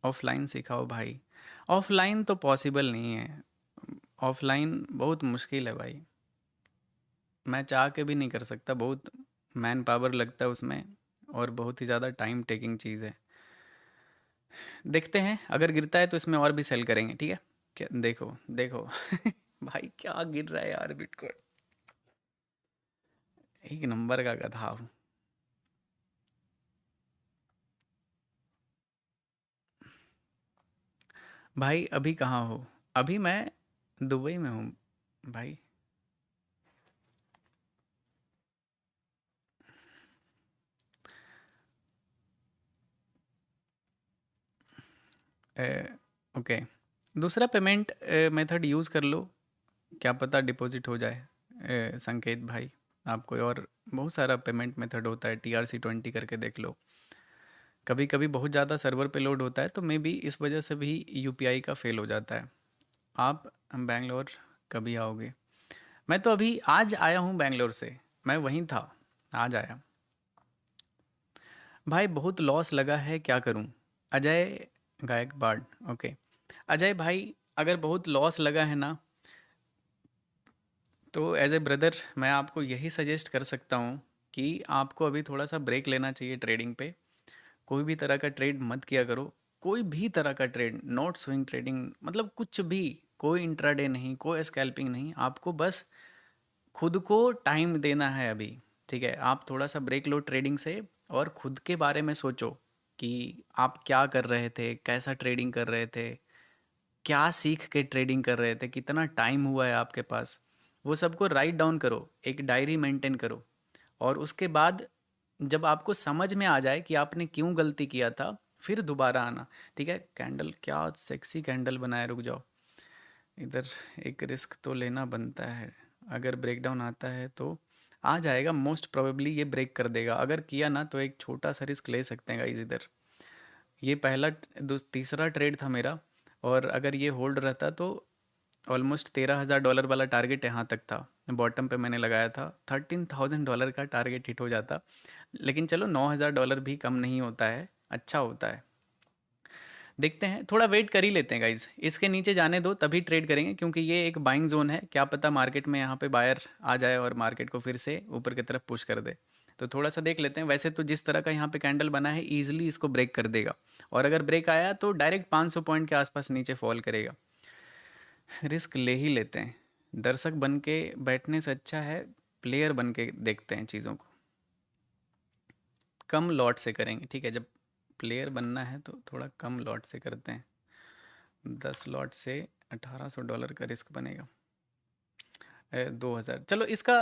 ऑफलाइन सिखाओ भाई। ऑफलाइन तो पॉसिबल नहीं है, ऑफलाइन बहुत मुश्किल है भाई, मैं चाह के भी नहीं कर सकता, बहुत मैन पावर लगता है उसमें, और बहुत ही ज़्यादा टाइम टेकिंग चीज़ है। देखते हैं, अगर गिरता है तो इसमें और भी सेल करेंगे, ठीक है। क्या, देखो देखो भाई क्या गिर रहा है यार बिटकॉइन, एक नंबर का गधा हूँ भाई। अभी कहाँ हो? अभी मैं दुबई में हूँ भाई। ओके, दूसरा पेमेंट मेथड यूज़ कर लो, क्या पता डिपॉजिट हो जाए। संकेत भाई, आप कोई और बहुत सारा पेमेंट मेथड होता है, TRC20 करके देख लो। कभी कभी बहुत ज़्यादा सर्वर पे लोड होता है तो मे बी इस वजह से भी यूपीआई का फेल हो जाता है। आप बैंगलोर कभी आओगे? मैं तो अभी आज आया हूँ बैंगलोर से, मैं वहीं था, आज आया। भाई बहुत लॉस लगा है, क्या करूँ? अजय गायकवाड़, ओके। अजय भाई, अगर बहुत लॉस लगा है ना, तो एज ए ब्रदर मैं आपको यही सजेस्ट कर सकता हूँ कि आपको अभी थोड़ा सा ब्रेक लेना चाहिए ट्रेडिंग पे। कोई भी तरह का ट्रेड मत किया करो, कोई भी तरह का ट्रेड, नॉट स्विंग ट्रेडिंग, मतलब कुछ भी, कोई इंट्राडे नहीं, कोई स्कैल्पिंग नहीं, आपको बस खुद को टाइम देना है अभी। ठीक है, आप थोड़ा सा ब्रेक लो ट्रेडिंग से और खुद के बारे में सोचो कि आप क्या कर रहे थे, कैसा ट्रेडिंग कर रहे थे, क्या सीख के ट्रेडिंग कर रहे थे, कितना टाइम हुआ है आपके पास, वो सबको राइट डाउन करो, एक डायरी मेंटेन करो। और उसके बाद जब आपको समझ में आ जाए कि आपने क्यों गलती किया था, फिर दोबारा आना। ठीक है, कैंडल क्या सेक्सी कैंडल बनाए, रुक जाओ इधर, एक रिस्क तो लेना बनता है। अगर ब्रेकडाउन आता है तो आ जाएगा, मोस्ट प्रोबेबली ये ब्रेक कर देगा, अगर किया ना तो एक छोटा सा रिस्क ले सकते हैं गाइस इधर। ये पहला तीसरा ट्रेड था मेरा, और अगर ये होल्ड रहता तो ऑलमोस्ट $13,000 वाला टारगेट यहाँ तक था, बॉटम पे मैंने लगाया था, $13,000 का टारगेट हिट हो जाता। लेकिन चलो, $9,000 भी कम नहीं होता है, अच्छा होता है। देखते हैं, थोड़ा वेट कर ही लेते हैं गाइज, इसके नीचे जाने दो तभी ट्रेड करेंगे, क्योंकि ये एक बाइंग जोन है, क्या पता मार्केट में यहाँ पे बायर आ जाए और मार्केट को फिर से ऊपर की तरफ पुश कर दे। तो थोड़ा सा देख लेते हैं। वैसे तो जिस तरह का यहाँ पे कैंडल बना है, ईजिली इसको ब्रेक कर देगा, और अगर ब्रेक आया तो डायरेक्ट 500 पॉइंट के आसपास नीचे फॉल करेगा। रिस्क ले ही लेते हैं, दर्शक बन के बैठने से अच्छा है प्लेयर बन के देखते हैं चीज़ों को। कम लॉट से करेंगे, ठीक है, जब प्लेयर बनना है तो थोड़ा कम लॉट से करते हैं। 10 लॉट से $1,800 का रिस्क बनेगा। 2,000, चलो इसका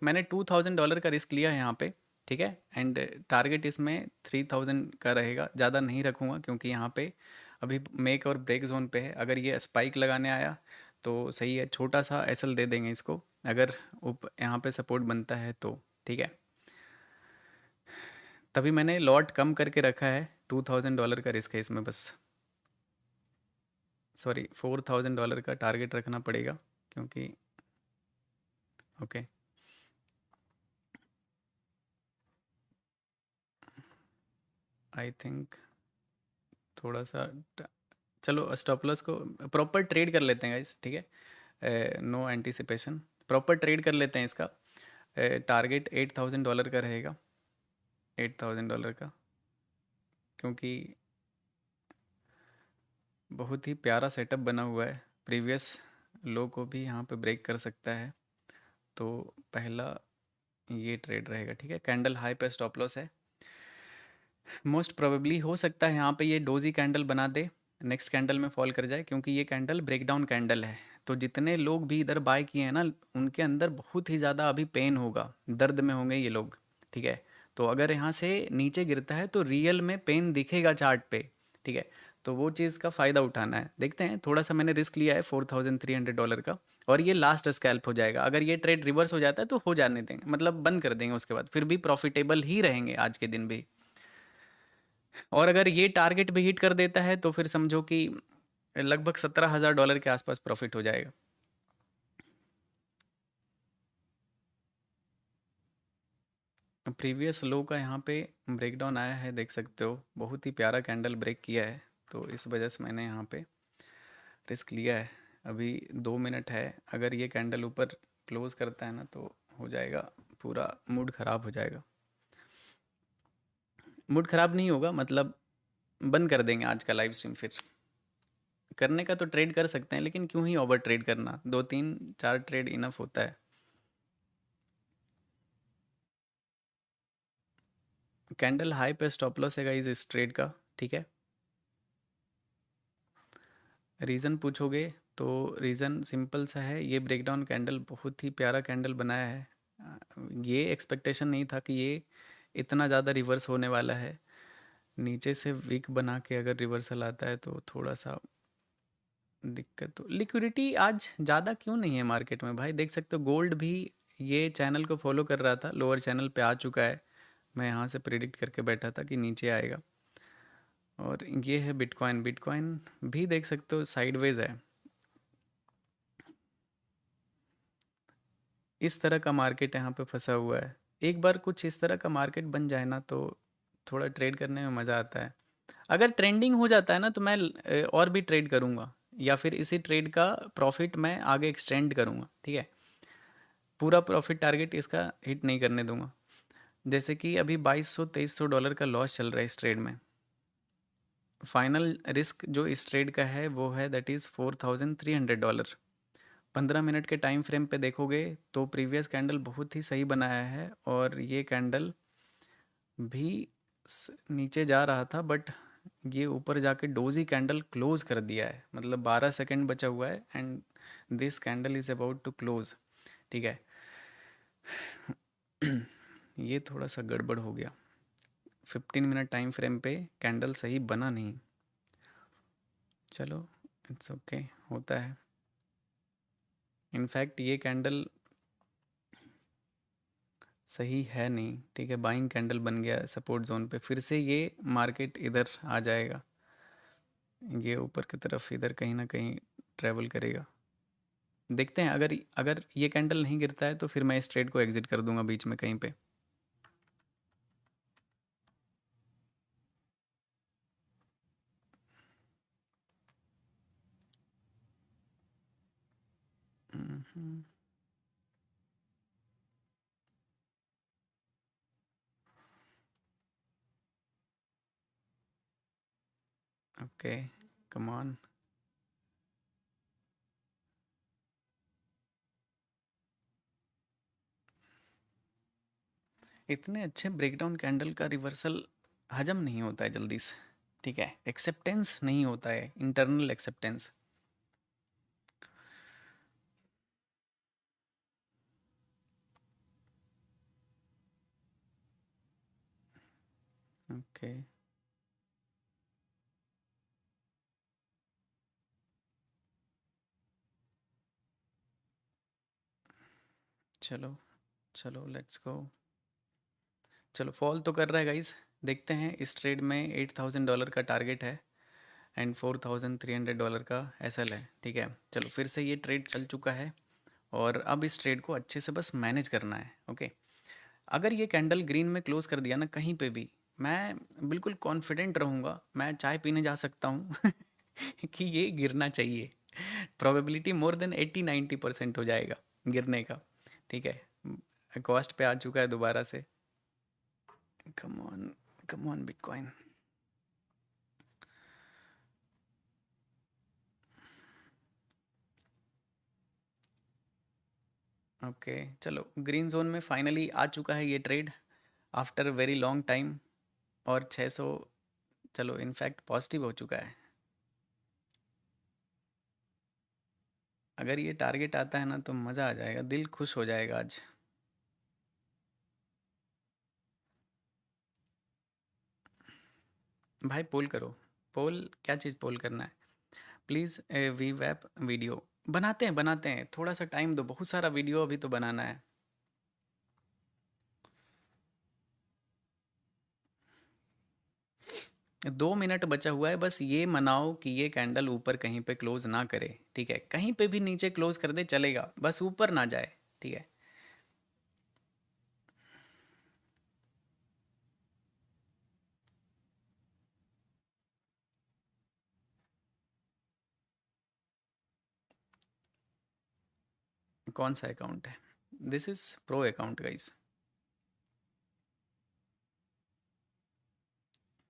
मैंने $2,000 का रिस्क लिया है यहाँ पे, ठीक है। एंड टारगेट इसमें 3,000 का रहेगा, ज़्यादा नहीं रखूँगा क्योंकि यहाँ पे अभी मेक और ब्रेक जोन पे है। अगर ये स्पाइक लगाने आया तो सही है, छोटा सा एसएल दे देंगे इसको, अगर यहाँ पे सपोर्ट बनता है तो, ठीक है। तभी मैंने लॉट कम करके रखा है, $2,000 का रिस्क है इसमें बस, सॉरी $4,000 का टारगेट रखना पड़ेगा क्योंकि, ओके। आई थिंक थोड़ा सा चलो स्टॉप लॉस को प्रॉपर ट्रेड कर लेते हैं गाइस, ठीक है, नो एंटिसिपेशन, प्रॉपर ट्रेड कर लेते हैं इसका। टारगेट $8,000 का रहेगा, $8,000 का, क्योंकि बहुत ही प्यारा सेटअप बना हुआ है, प्रीवियस लो को भी यहाँ पे ब्रेक कर सकता है। तो पहला ये ट्रेड रहेगा, ठीक है। कैंडल हाई पे स्टॉप लॉस है, मोस्ट प्रोबेबली हो सकता है यहाँ पे ये डोजी कैंडल बना दे, नेक्स्ट कैंडल में फॉल कर जाए, क्योंकि ये कैंडल ब्रेकडाउन कैंडल है। तो जितने लोग भी इधर बाय किए हैं ना, उनके अंदर बहुत ही ज़्यादा अभी पेन होगा, दर्द में होंगे ये लोग, ठीक है। तो अगर यहाँ से नीचे गिरता है तो रियल में पेन दिखेगा चार्ट पे, ठीक है। तो वो चीज़ का फ़ायदा उठाना है, देखते हैं। थोड़ा सा मैंने रिस्क लिया है $4,300 का, और ये लास्ट स्कैल्प हो जाएगा। अगर ये ट्रेड रिवर्स हो जाता है तो हो जाने देंगे, मतलब बंद कर देंगे, उसके बाद फिर भी प्रॉफिटेबल ही रहेंगे आज के दिन भी। और अगर ये टारगेट भी हिट कर देता है तो फिर समझो कि लगभग $17,000 के आसपास प्रॉफिट हो जाएगा। प्रीवियस लो का यहाँ पे ब्रेकडाउन आया है, देख सकते हो, बहुत ही प्यारा कैंडल ब्रेक किया है, तो इस वजह से मैंने यहाँ पे रिस्क लिया है। अभी 2 मिनट है, अगर ये कैंडल ऊपर क्लोज करता है ना तो हो जाएगा, पूरा मूड ख़राब हो जाएगा। मूड ख़राब नहीं होगा, मतलब बंद कर देंगे आज का लाइव स्ट्रीम। फिर करने का तो ट्रेड कर सकते हैं, लेकिन क्यों ही ओवर ट्रेड करना, 2 3 4 ट्रेड इनफ होता है। कैंडल हाई पे स्टॉप लॉस है गाइस इस ट्रेड का, ठीक है। रीज़न पूछोगे तो रीज़न सिंपल सा है, ये ब्रेकडाउन कैंडल बहुत ही प्यारा कैंडल बनाया है। ये एक्सपेक्टेशन नहीं था कि ये इतना ज़्यादा रिवर्स होने वाला है। नीचे से वीक बना के अगर रिवर्सल आता है तो थोड़ा सा दिक्कत। तो लिक्विडिटी आज ज़्यादा क्यों नहीं है मार्केट में भाई? देख सकते हो गोल्ड भी ये चैनल को फॉलो कर रहा था, लोअर चैनल पे आ चुका है। मैं यहाँ से प्रिडिक्ट करके बैठा था कि नीचे आएगा। और ये है बिटकॉइन। बिटकॉइन भी देख सकते हो साइडवेज है। इस तरह का मार्केट यहाँ पे फंसा हुआ है। एक बार कुछ इस तरह का मार्केट बन जाए ना तो थोड़ा ट्रेड करने में मज़ा आता है। अगर ट्रेंडिंग हो जाता है ना तो मैं और भी ट्रेड करूँगा, या फिर इसी ट्रेड का प्रॉफिट मैं आगे एक्सटेंड करूँगा। ठीक है, पूरा प्रॉफिट टारगेट इसका हिट नहीं करने दूंगा। जैसे कि अभी 2200-2300 डॉलर का लॉस चल रहा है इस ट्रेड में। फाइनल रिस्क जो इस ट्रेड का है वो है दैट इज़ $4300। 15 मिनट के टाइम फ्रेम पे देखोगे तो प्रीवियस कैंडल बहुत ही सही बनाया है, और ये कैंडल भी नीचे जा रहा था बट ये ऊपर जाके डोजी कैंडल क्लोज कर दिया है। मतलब 12 सेकंड बचा हुआ है and this candle is about to close. ठीक है। ये थोड़ा सा गड़बड़ हो गया। 15 मिनट टाइम फ्रेम पे कैंडल सही बना नहीं। चलो इट्स ओके, होता है। इनफैक्ट ये कैंडल सही है नहीं। ठीक है, बाइंग कैंडल बन गया सपोर्ट जोन पे। फिर से ये मार्केट इधर आ जाएगा, ये ऊपर की तरफ इधर कहीं ना कहीं ट्रेवल करेगा। देखते हैं, अगर अगर ये कैंडल नहीं गिरता है तो फिर मैं इस ट्रेड को एग्जिट कर दूंगा बीच में कहीं पे। Okay, come on. इतने अच्छे ब्रेकडाउन कैंडल का रिवर्सल हजम नहीं होता है जल्दी से। ठीक है, एक्सेप्टेंस नहीं होता है, इंटरनल एक्सेप्टेंस। ओके, चलो चलो लेट्स गो। चलो फॉल तो कर रहा है गाइस। देखते हैं, इस ट्रेड में $8000 का टारगेट है एंड $4300 का एसएल है। ठीक है, चलो फिर से ये ट्रेड चल चुका है और अब इस ट्रेड को अच्छे से बस मैनेज करना है। ओके, अगर ये कैंडल ग्रीन में क्लोज कर दिया ना कहीं पे भी, मैं बिल्कुल कॉन्फिडेंट रहूँगा, मैं चाय पीने जा सकता हूँ कि ये गिरना चाहिए। प्रोबेबिलिटी मोर देन 80-90% हो जाएगा गिरने का। ठीक है, कॉस्ट पे आ चुका है दोबारा से। Come on, come on bitcoin. Okay, चलो ग्रीन जोन में फाइनली आ चुका है ये trade after very long time. और 600, चलो इनफैक्ट पॉजिटिव हो चुका है। अगर ये टारगेट आता है ना तो मज़ा आ जाएगा, दिल खुश हो जाएगा आज। भाई पोल करो। पोल, क्या चीज़ पोल करना है? प्लीज़ वी वैप वीडियो बनाते हैं, थोड़ा सा टाइम दो, बहुत सारा वीडियो अभी तो बनाना है। 2 मिनट बचा हुआ है, बस ये मनाओ कि ये कैंडल ऊपर कहीं पे क्लोज ना करे। ठीक है, कहीं पे भी नीचे क्लोज कर दे चलेगा, बस ऊपर ना जाए। ठीक है, कौन सा अकाउंट है? This is pro account guys.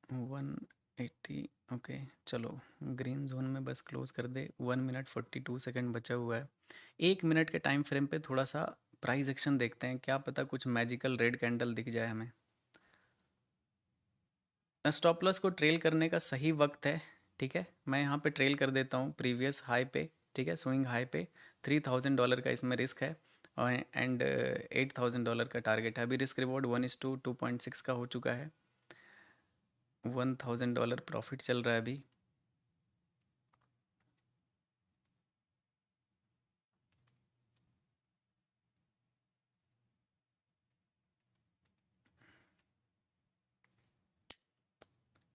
180। Okay, चलो ग्रीन जोन में बस क्लोज कर दे। 1 मिनट 42 सेकेंड बचा हुआ है। 1 मिनट के टाइम फ्रेम पे थोड़ा सा प्राइस एक्शन देखते हैं, क्या पता कुछ मैजिकल रेड कैंडल दिख जाए हमें। स्टॉप लॉस को ट्रेल करने का सही वक्त है। ठीक है, मैं यहाँ पे ट्रेल कर देता हूँ प्रीवियस हाई पे। ठीक है, स्विंग हाई पे $3000 का इसमें रिस्क है, और एंड $8000 का टारगेट है। अभी रिस्क रिवॉर्ड 1:2.6 का हो चुका है। $1000 प्रॉफिट चल रहा है अभी।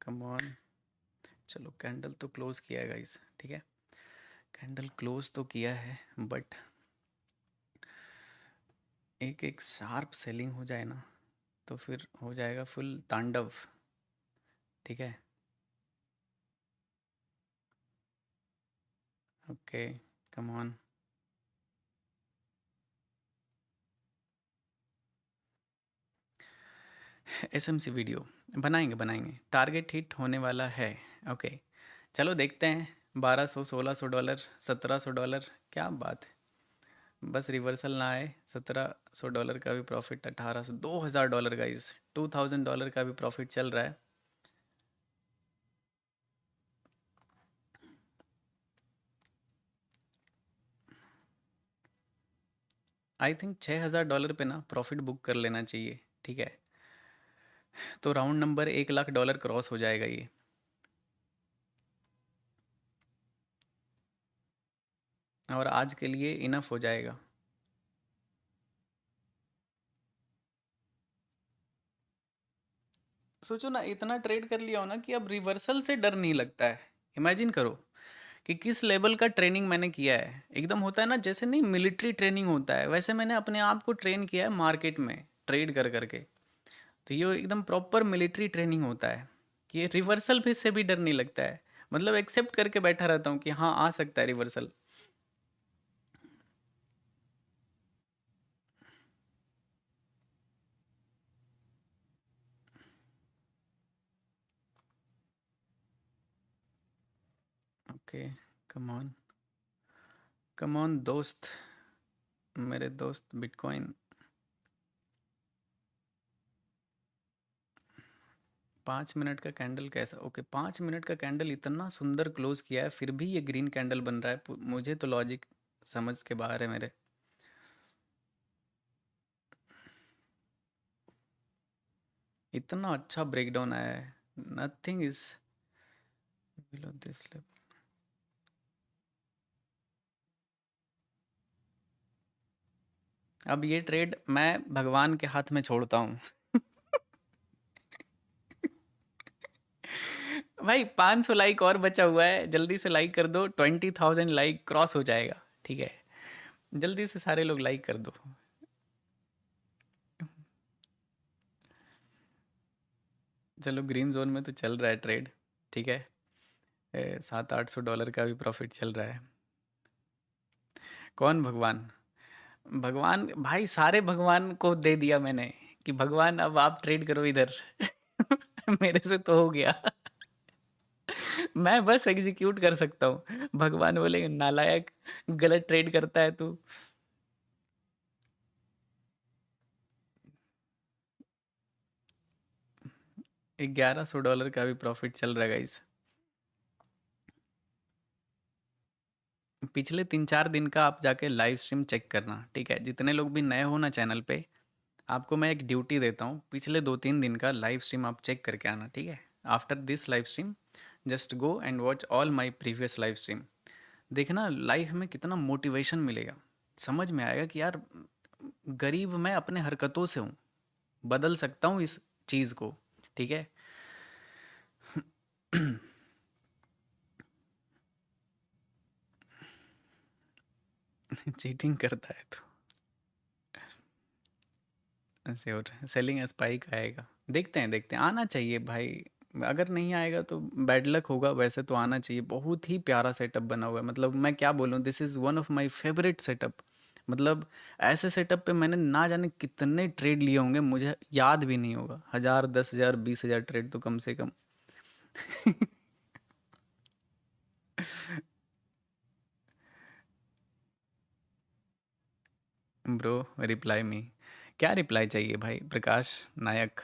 कम ऑन, चलो कैंडल तो क्लोज किया है गाइस, ठीक है, कैंडल क्लोज तो किया है, बट एक एक शार्प सेलिंग हो जाए ना तो फिर हो जाएगा फुल तांडव, ठीक है। Okay, come on. SMC video बनाएंगे बनाएंगे, टारगेट हिट होने वाला है। ओके, चलो देखते हैं। 1200, $1600, $1700, क्या बात है, बस रिवर्सल ना आए। $1700 का भी प्रॉफिट, 1800, $2000 गाइस, $2000 का भी प्रॉफिट चल रहा है। आई थिंक $6000 पे ना प्रॉफिट बुक कर लेना चाहिए, ठीक है। तो राउंड नंबर $1,00,000 क्रॉस हो जाएगा ये। और आज के लिए इनफ हो जाएगा। सोचो ना, इतना ट्रेड कर लिया हो ना कि अब रिवर्सल से डर नहीं लगता है। इमेजिन करो कि किस लेवल का ट्रेनिंग मैंने किया है। एकदम होता है ना, जैसे नहीं मिलिट्री ट्रेनिंग होता है, वैसे मैंने अपने आप को ट्रेन किया है मार्केट में ट्रेड कर करके। तो ये एकदम प्रॉपर मिलिट्री ट्रेनिंग होता है कि ये रिवर्सल भी से भी डर नहीं लगता है। मतलब एक्सेप्ट करके बैठा रहता हूँ कि हाँ आ सकता है reversal. Okay, come on, come on दोस्त, मेरे दोस्त बिटकॉइन। 5 मिनट का कैंडल कैसा, ओके 5 मिनट का कैंडल इतना सुंदर क्लोज किया है, फिर भी ये ग्रीन कैंडल बन रहा है। मुझे तो लॉजिक समझ के बाहर है मेरे। इतना अच्छा ब्रेकडाउन आया है, nothing is below this level. अब ये ट्रेड मैं भगवान के हाथ में छोड़ता हूँ। भाई 500 लाइक और बचा हुआ है, जल्दी से लाइक कर दो। 20,000 लाइक क्रॉस हो जाएगा, ठीक है, जल्दी से सारे लोग लाइक कर दो। चलो ग्रीन जोन में तो चल रहा है ट्रेड, ठीक है। 700-800 डॉलर का भी प्रॉफिट चल रहा है। कौन भगवान? भगवान भाई सारे भगवान को दे दिया मैंने कि भगवान अब आप ट्रेड करो इधर। मेरे से तो हो गया। मैं बस एग्जीक्यूट कर सकता हूँ, भगवान बोलेंगे नालायक, गलत ट्रेड करता है तू। 1100 डॉलर का भी प्रॉफिट चल रहा है गाइस। पिछले 3-4 दिन का आप जाके लाइव स्ट्रीम चेक करना, ठीक है। जितने लोग भी नए हो ना चैनल पे, आपको मैं एक ड्यूटी देता हूँ, पिछले 2-3 दिन का लाइव स्ट्रीम आप चेक करके आना, ठीक है। After this live stream just go and watch all my previous live stream. देखना लाइफ में कितना मोटिवेशन मिलेगा, समझ में आएगा कि यार गरीब मैं अपने हरकतों से हूँ, बदल सकता हूँ इस चीज़ को, ठीक है। चीटिंग करता है तो ऐसे, और सेलिंग स्पाइक आएगा, देखते हैं, आना चाहिए भाई। अगर नहीं आएगा तो बैड लक होगा, वैसे तो आना चाहिए। बहुत ही प्यारा सेटअप बना हुआ है, मतलब मैं क्या बोलूँ, this is one of my favourite setup. मतलब ऐसे सेटअप पे मैंने ना जाने कितने ट्रेड लिए होंगे, मुझे याद भी नहीं होगा। 1000, 10,000, 20,000 ट्रेड तो कम से कम। ब्रो रिप्लाई मी, क्या रिप्लाई चाहिए भाई, प्रकाश नायक,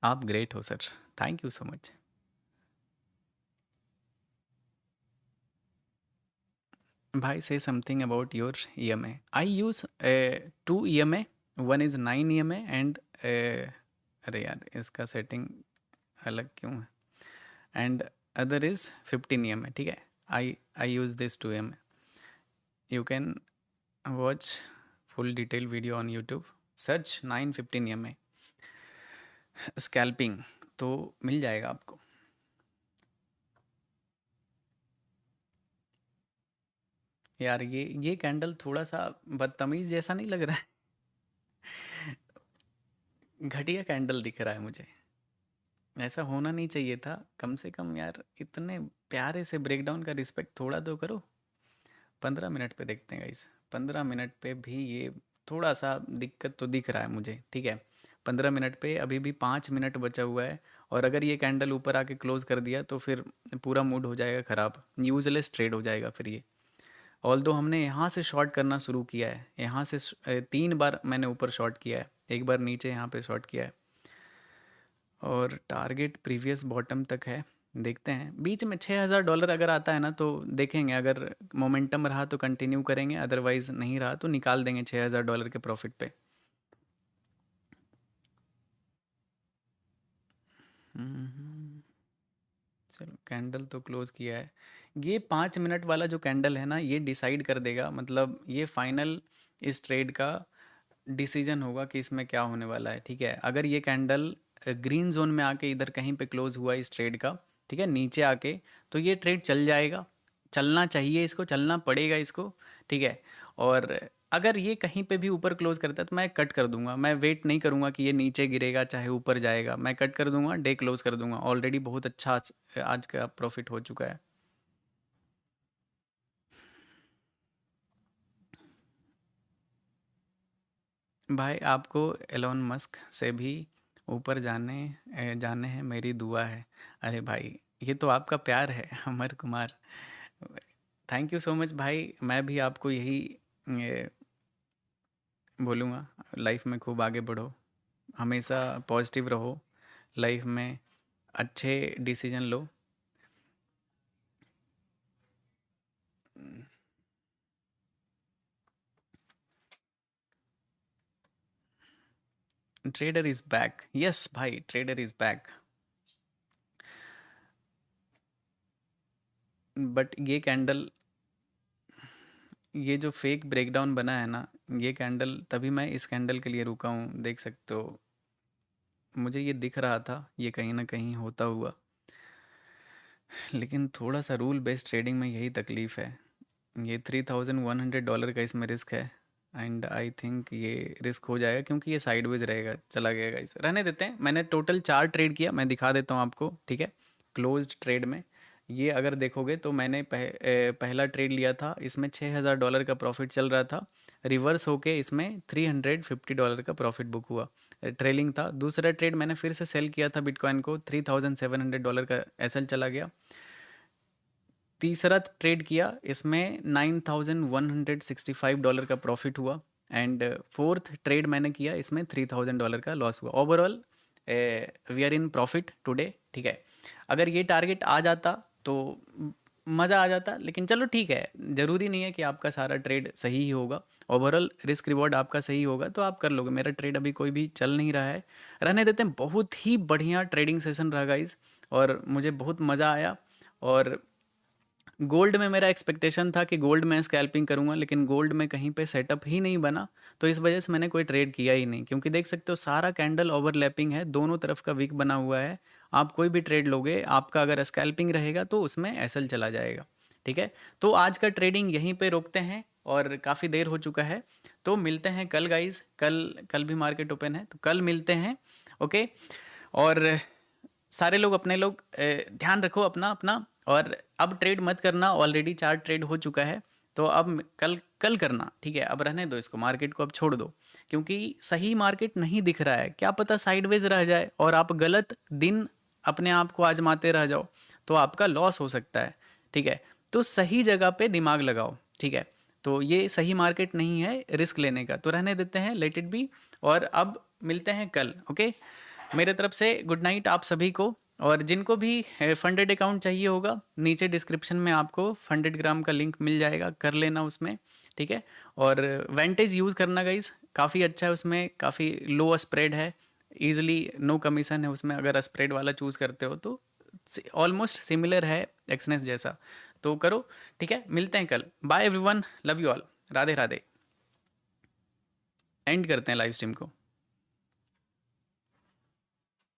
आप ग्रेट हो sir, thank you so much. भाई say something about your EMA. I use two EMA. One is 9 EMA and अरे यार इसका सेटिंग अलग क्यों है? एंड अदर इज 15 EMA, ठीक है। I use this 2 EMA। You can watch full detail video on YouTube, search 915 EMA scalping, तो मिल जाएगा आपको। यार ये कैंडल थोड़ा सा बदतमीज जैसा नहीं लग रहा है? घटिया कैंडल दिख रहा है मुझे। ऐसा होना नहीं चाहिए था, कम से कम यार इतने प्यारे से ब्रेकडाउन का रिस्पेक्ट थोड़ा तो करो। 15 मिनट पे देखते हैं गाइस, 15 मिनट पे भी ये थोड़ा सा दिक्कत तो दिख रहा है मुझे, ठीक है। 15 मिनट पे अभी भी 5 मिनट बचा हुआ है, और अगर ये कैंडल ऊपर आके क्लोज कर दिया तो फिर पूरा मूड हो जाएगा ख़राब, यूजलेस ट्रेड हो जाएगा फिर ये। ऑल दो हमने यहाँ से शॉर्ट करना शुरू किया है, यहाँ से 3 बार मैंने ऊपर शॉर्ट किया है, एक बार नीचे यहाँ पे शॉर्ट किया है, और टारगेट प्रीवियस बॉटम तक है। देखते हैं बीच में $6,000 अगर आता है ना तो देखेंगे, अगर मोमेंटम रहा तो कंटिन्यू करेंगे, अदरवाइज नहीं रहा तो निकाल देंगे $6,000 के प्रॉफिट पे। चलो कैंडल तो क्लोज किया है। ये 5 मिनट वाला जो कैंडल है ना, ये डिसाइड कर देगा, मतलब ये फाइनल इस ट्रेड का डिसीजन होगा कि इसमें क्या होने वाला है, ठीक है। अगर ये कैंडल ग्रीन जोन में आके इधर कहीं पे क्लोज हुआ इस ट्रेड का, ठीक है, नीचे आके, तो ये ट्रेड चल जाएगा, चलना चाहिए इसको, चलना पड़ेगा इसको, ठीक है। और अगर ये कहीं पे भी ऊपर क्लोज करता है तो मैं कट कर दूंगा, मैं वेट नहीं करूंगा कि ये नीचे गिरेगा चाहे ऊपर जाएगा, मैं कट कर दूंगा, डे क्लोज कर दूंगा। ऑलरेडी बहुत अच्छा आज का प्रॉफिट हो चुका है। भाई आपको एलोन मस्क से भी ऊपर जाने हैं, मेरी दुआ है। अरे भाई ये तो आपका प्यार है Amar Kumar, thank you so much भाई। मैं भी आपको यही बोलूँगा, लाइफ में खूब आगे बढ़ो, हमेशा पॉजिटिव रहो, लाइफ में अच्छे decision low. Trader is back, yes भाई, ट्रेडर इज़ बैक। बट ये कैंडल, ये जो फेक ब्रेकडाउन बना है ना, ये कैंडल, तभी मैं इस कैंडल के लिए रुका हूँ, देख सकते हो। मुझे ये दिख रहा था ये कहीं ना कहीं होता हुआ, लेकिन थोड़ा सा रूल बेस्ड ट्रेडिंग में यही तकलीफ़ है। ये $3,100 का इसमें रिस्क है, एंड आई थिंक ये रिस्क हो जाएगा क्योंकि ये साइडवेज रहेगा, चला गएगा, इसे रहने देते हैं। मैंने टोटल 4 ट्रेड किया, मैं दिखा देता हूँ आपको, ठीक है। क्लोज्ड ट्रेड में ये अगर देखोगे तो मैंने पहला ट्रेड लिया था, इसमें $6,000 का प्रॉफिट चल रहा था, रिवर्स होके इसमें $350 का प्रॉफिट बुक हुआ, ट्रेलिंग था। दूसरा ट्रेड मैंने फिर से सेल किया था बिटकॉइन को, $3,700 का एसएल चला गया। तीसरा ट्रेड किया, इसमें $9,165 का प्रॉफिट हुआ, एंड फोर्थ ट्रेड मैंने किया, इसमें $3,000 का लॉस हुआ। Overall we are in profit today, ठीक है। अगर ये टारगेट आ जाता तो मज़ा आ जाता, लेकिन चलो ठीक है, ज़रूरी नहीं है कि आपका सारा ट्रेड सही ही होगा। ओवरऑल रिस्क रिवॉर्ड आपका सही होगा तो आप कर लोगे। मेरा ट्रेड अभी कोई भी चल नहीं रहा है, रहने देते हैं। बहुत ही बढ़िया ट्रेडिंग सेशन रहा गाइस, और मुझे बहुत मज़ा आया। और गोल्ड में मेरा एक्सपेक्टेशन था कि गोल्ड में स्कैल्पिंग करूंगा, लेकिन गोल्ड में कहीं पे सेटअप ही नहीं बना, तो इस वजह से मैंने कोई ट्रेड किया ही नहीं, क्योंकि देख सकते हो सारा कैंडल ओवरलैपिंग है, दोनों तरफ का विक बना हुआ है। आप कोई भी ट्रेड लोगे, आपका अगर स्कैल्पिंग रहेगा तो उसमें एसएल चला जाएगा, ठीक है। तो आज का ट्रेडिंग यहीं पे रोकते हैं, और काफ़ी देर हो चुका है, तो मिलते हैं कल गाइज। कल कल भी मार्केट ओपन है, तो कल मिलते हैं, ओके। और सारे लोग अपने लोग ध्यान रखो अपना अपना, और अब ट्रेड मत करना, ऑलरेडी 4 ट्रेड हो चुका है, तो अब कल कल करना, ठीक है। अब रहने दो इसको, मार्केट को अब छोड़ दो, क्योंकि सही मार्केट नहीं दिख रहा है, क्या पता साइडवेज रह जाए और आप गलत दिन अपने आप को आजमाते रह जाओ, तो आपका लॉस हो सकता है, ठीक है। तो सही जगह पे दिमाग लगाओ, ठीक है। तो ये सही मार्केट नहीं है रिस्क लेने का, तो रहने देते हैं, लेट इट बी। और अब मिलते हैं कल, ओके। मेरे तरफ से गुड नाइट आप सभी को। और जिनको भी फंडेड अकाउंट चाहिए होगा, नीचे डिस्क्रिप्शन में आपको फंडेड ग्राम का लिंक मिल जाएगा, कर लेना उसमें, ठीक है। और वेंटेज यूज़ करना गाइस, काफ़ी अच्छा है, उसमें काफ़ी लो स्प्रेड है, ईजिली नो कमीशन है उसमें, अगर स्प्रेड वाला चूज़ करते हो तो ऑलमोस्ट सिमिलर है एक्सनेस जैसा, तो करो। ठीक है, मिलते हैं कल। Bye everyone, love you all, Radhe Radhe. End करते हैं लाइव स्ट्रीम को।